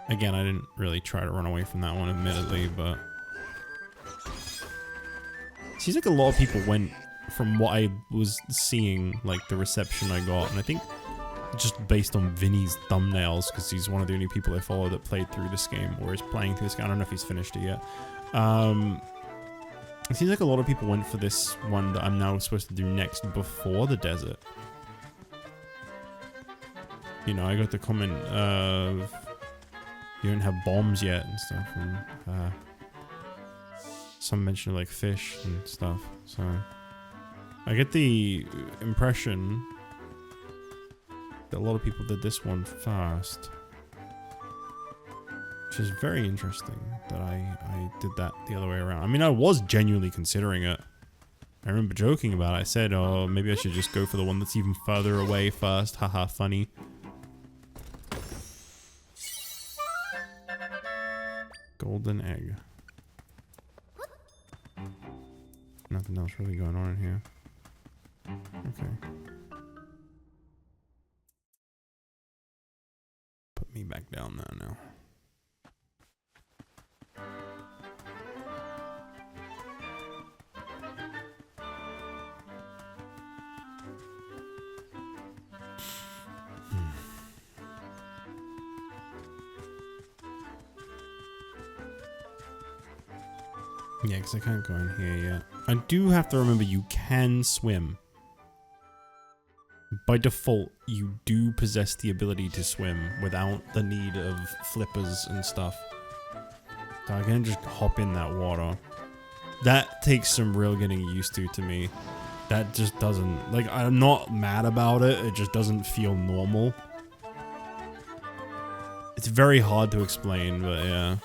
Again, I didn't really try to run away from that one, admittedly, but... Seems like a lot of people went, from what I was seeing, like the reception I got, and I think just based on Vinny's thumbnails, because he's one of the only people I follow that played through this game, or is playing through this game. I don't know if he's finished it yet. It seems like a lot of people went for this one that I'm now supposed to do next before the desert. You know, I got the comment of... You don't have bombs yet and stuff, and some mention of like fish and stuff, so I get the impression that a lot of people did this one first. Which is very interesting that I did that the other way around. I mean, I was genuinely considering it. I remember joking about it. I said, oh, maybe I should just go for the one that's even further away first. Haha, funny. Golden egg. Nothing else really going on in here. Okay. Put me back down there now. Yeah, because I can't go in here yet. I do have to remember you can swim. By default, you do possess the ability to swim without the need of flippers and stuff. So I can just hop in that water. That takes some real getting used to me. That just doesn't... Like, I'm not mad about it. It just doesn't feel normal. It's very hard to explain, but yeah.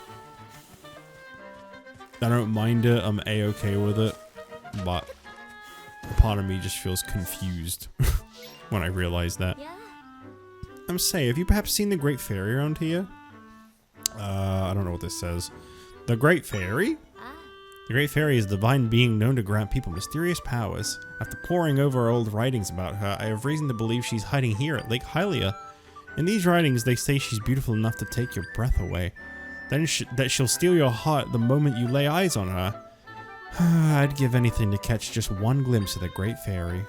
I don't mind it, I'm A-okay with it, but a part of me just feels confused when I realize that. Say, have you perhaps seen the Great Fairy around here? I don't know what this says. The Great Fairy? The Great Fairy is a divine being known to grant people mysterious powers. After poring over old writings about her, I have reason to believe she's hiding here at Lake Hylia. In these writings, they say she's beautiful enough to take your breath away. Then that she'll steal your heart the moment you lay eyes on her. I'd give anything to catch just one glimpse of the Great Fairy.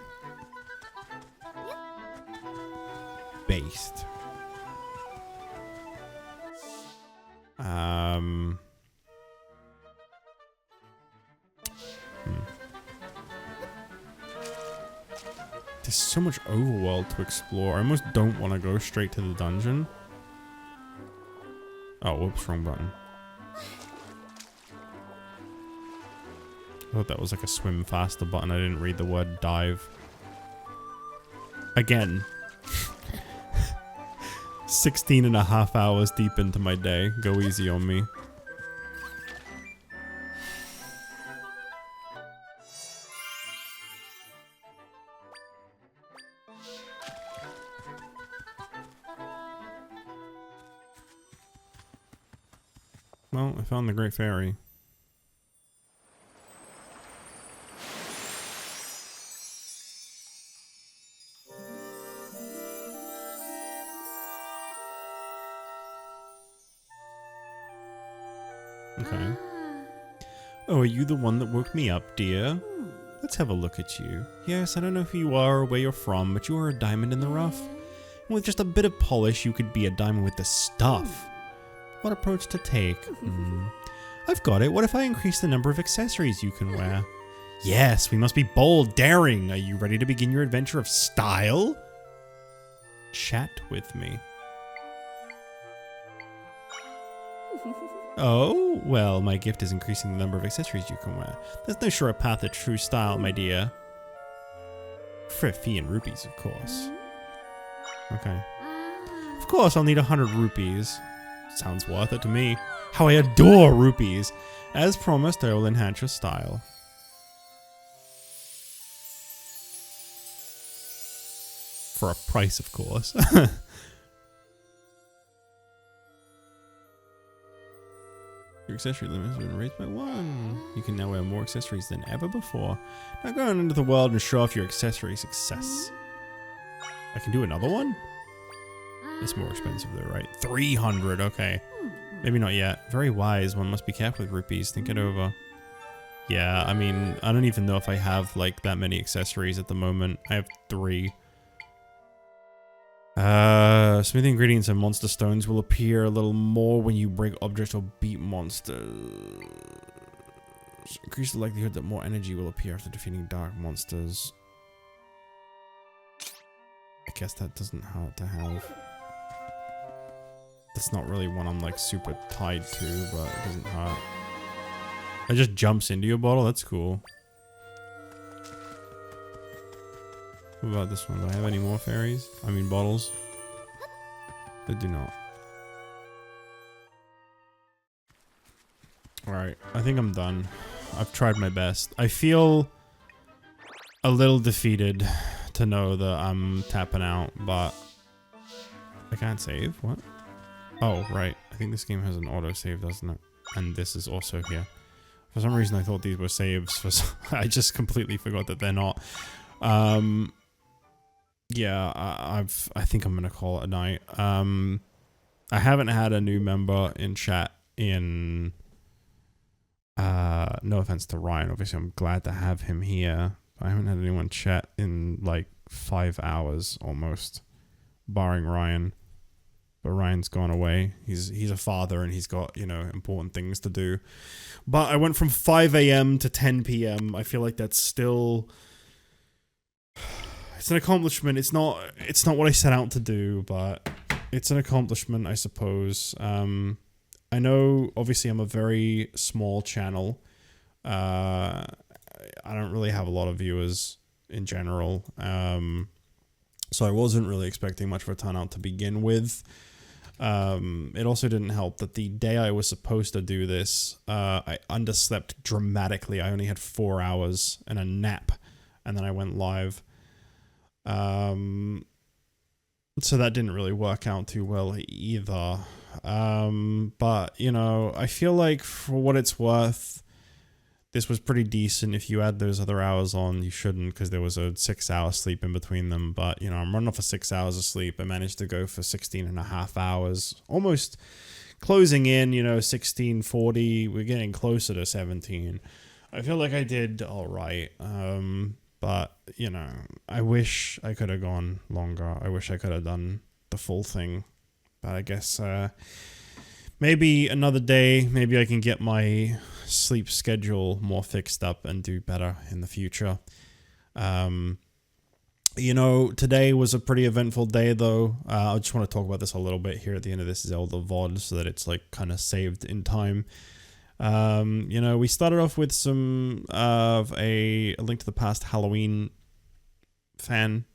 Based. There's so much overworld to explore. I almost don't want to go straight to the dungeon. Oh, whoops, wrong button. I thought that was like a swim faster button. I didn't read the word dive. Again. 16.5 hours deep into my day. Go easy on me. Well, I found the Great Fairy. Okay. Oh, are you the one that woke me up, dear? Let's have a look at you. Yes, I don't know who you are or where you're from, but you are a diamond in the rough. And with just a bit of polish, you could be a diamond with the stuff. What approach to take? I've got it. What if I increase the number of accessories you can wear? Yes, we must be bold, daring. Are you ready to begin your adventure of style? Chat with me. Oh, well, my gift is increasing the number of accessories you can wear. There's no short path to true style, my dear. For a fee in rupees, of course. Okay. Of course, I'll need 100 rupees. Sounds worth it to me. How I adore rupees. As promised, I will enhance your style. For a price, of course. Your accessory limit has been raised by 1. You can now wear more accessories than ever before. Now go on into the world and show off your accessory success. I can do another one? It's more expensive though, right? 300, okay. Maybe not yet. Very wise. One must be careful with rupees. Think it over. Yeah, I mean, I don't even know if I have like that many accessories at the moment. I have 3. Smithing ingredients and monster stones will appear a little more when you break objects or beat monsters. Increase the likelihood that more energy will appear after defeating dark monsters. I guess that doesn't hurt to have. That's not really one I'm like super tied to, but it doesn't hurt. It just jumps into your bottle. That's cool. What about this one? Do I have any more fairies? I mean bottles. They do not. Alright, I think I'm done. I've tried my best. I feel a little defeated to know that I'm tapping out, but I can't save? What? Oh, right. I think this game has an autosave, doesn't it? And this is also here. For some reason I thought these were saves. I just completely forgot that they're not. Yeah, I think I'm gonna call it a night. I haven't had a new member in chat in... no offense to Ryan, obviously I'm glad to have him here. I haven't had anyone chat in like 5 hours almost, barring Ryan. But Ryan's gone away. He's a father and he's got, you know, important things to do. But I went from 5 a.m. to 10 p.m. I feel like that's still... It's an accomplishment. It's not what I set out to do, but it's an accomplishment, I suppose. I know, obviously, I'm a very small channel. I don't really have a lot of viewers in general. So I wasn't really expecting much of a turnout to begin with. It also didn't help that the day I was supposed to do this, I underslept dramatically. I only had 4 hours and a nap, and then I went live. So that didn't really work out too well either. But, you know, I feel like for what it's worth, this was pretty decent. If you add those other hours on, you shouldn't, because there was a 6-hour sleep in between them. But, you know, I'm running off of 6 hours of sleep. I managed to go for 16.5 hours, almost closing in, you know, 16:40. We're getting closer to 17. I feel like I did all right. But, you know, I wish I could have gone longer. I wish I could have done the full thing. But I guess maybe another day, maybe I can get my sleep schedule more fixed up and do better in the future. You know, today was a pretty eventful day, though. I just want to talk about this a little bit here at the end of this Zelda VOD so that it's, like, kind of saved in time. You know, we started off with some of a Link to the Past Halloween fan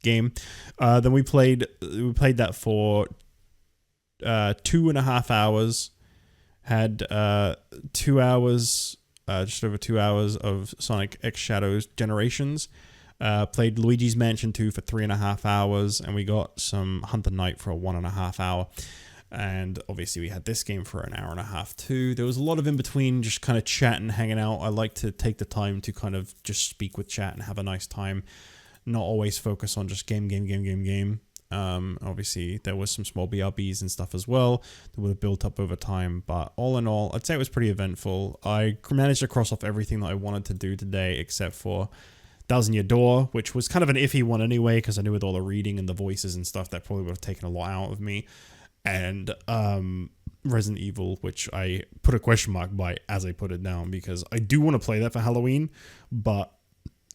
game. Then we played that for 2.5 hours. Had 2 hours, just over 2 hours of Sonic X Shadows Generations. Played Luigi's Mansion 2 for 3.5 hours, and we got some Hunter Knight for a 1.5 hour. And obviously we had this game for an hour and a half too. There was a lot of in between, just kind of chatting, hanging out. I like to take the time to kind of just speak with chat and have a nice time, not always focus on just game. Obviously there was some small BRBs and stuff as well that would have built up over time, but all in all, I'd say it was pretty eventful. I managed to cross off everything that I wanted to do today except for Thousand Year Door, which was kind of an iffy one anyway, because I knew with all the reading and the voices and stuff, that probably would have taken a lot out of me. And Resident Evil, which I put a question mark by as I put it down, because I do want to play that for Halloween, but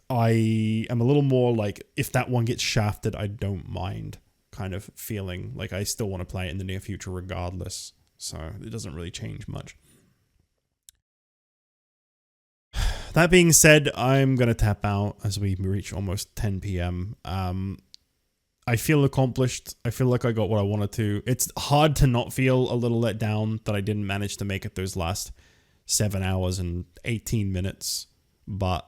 I am a little more like, if that one gets shafted, I don't mind kind of feeling like I still want to play it in the near future regardless. So it doesn't really change much. That being said, I'm going to tap out as we reach almost 10 p.m. I feel accomplished. I feel like I got what I wanted to. It's hard to not feel a little let down that I didn't manage to make it those last 7 hours and 18 minutes. But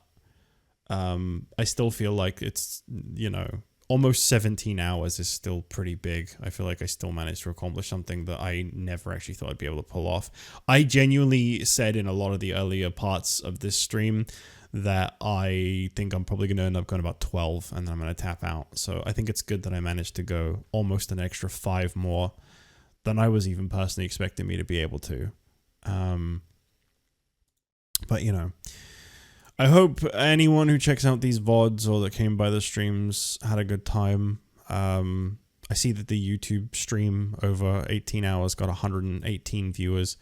I still feel like it's, you know, almost 17 hours is still pretty big. I feel like I still managed to accomplish something that I never actually thought I'd be able to pull off. I genuinely said in a lot of the earlier parts of this stream that I think I'm probably going to end up going about 12 and then I'm going to tap out. So I think it's good that I managed to go almost an extra 5 more than I was even personally expecting me to be able to. But, you know, I hope anyone who checks out these VODs or that came by the streams had a good time. I see that the YouTube stream over 18 hours got 118 viewers.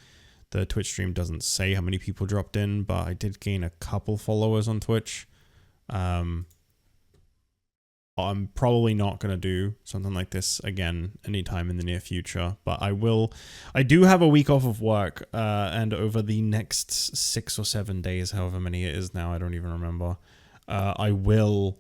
The Twitch stream doesn't say how many people dropped in, but I did gain a couple followers on Twitch. I'm probably not going to do something like this again anytime in the near future, but I will. I do have a week off of work, and over the next 6 or 7 days, however many it is now, I don't even remember, I will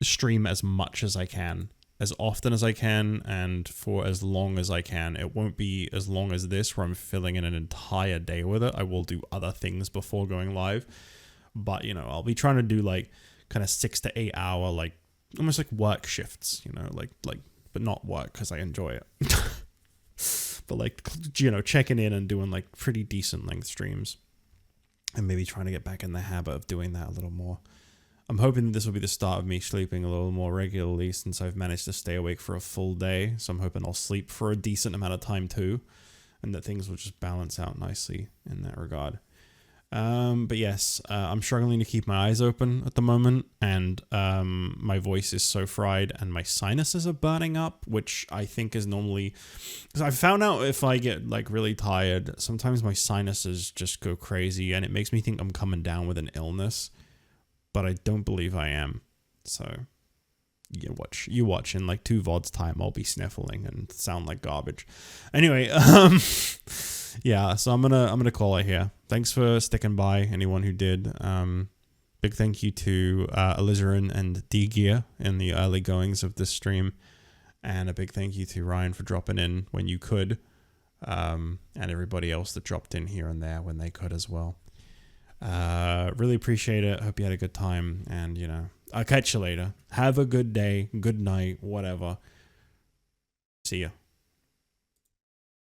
stream as much as I can. as often as I can and for as long as I can. It won't be as long as this where I'm filling in an entire day with it. I will do other things before going live. But, you know, I'll be trying to do like kind of 6 to 8 hour, like almost like work shifts, you know, like, but not work because I enjoy it. But like, you know, checking in and doing like pretty decent length streams and maybe trying to get back in the habit of doing that a little more. I'm hoping this will be the start of me sleeping a little more regularly since I've managed to stay awake for a full day. So I'm hoping I'll sleep for a decent amount of time too, and that things will just balance out nicely in that regard. But yes, I'm struggling to keep my eyes open at the moment, and my voice is so fried and my sinuses are burning up, which I think is normally, because I found out if I get like really tired, sometimes my sinuses just go crazy and it makes me think I'm coming down with an illness, but I don't believe I am. So you watch in like 2 VODs time, I'll be sniffling and sound like garbage. Anyway, yeah, so I'm gonna call it here. Thanks for sticking by, anyone who did. Big thank you to Alizarin and D-Gear in the early goings of this stream, and a big thank you to Ryan for dropping in when you could, and everybody else that dropped in here and there when they could as well. Really appreciate it. Hope you had a good time, and you know, I'll catch you later. Have a good day, good night, whatever. See ya.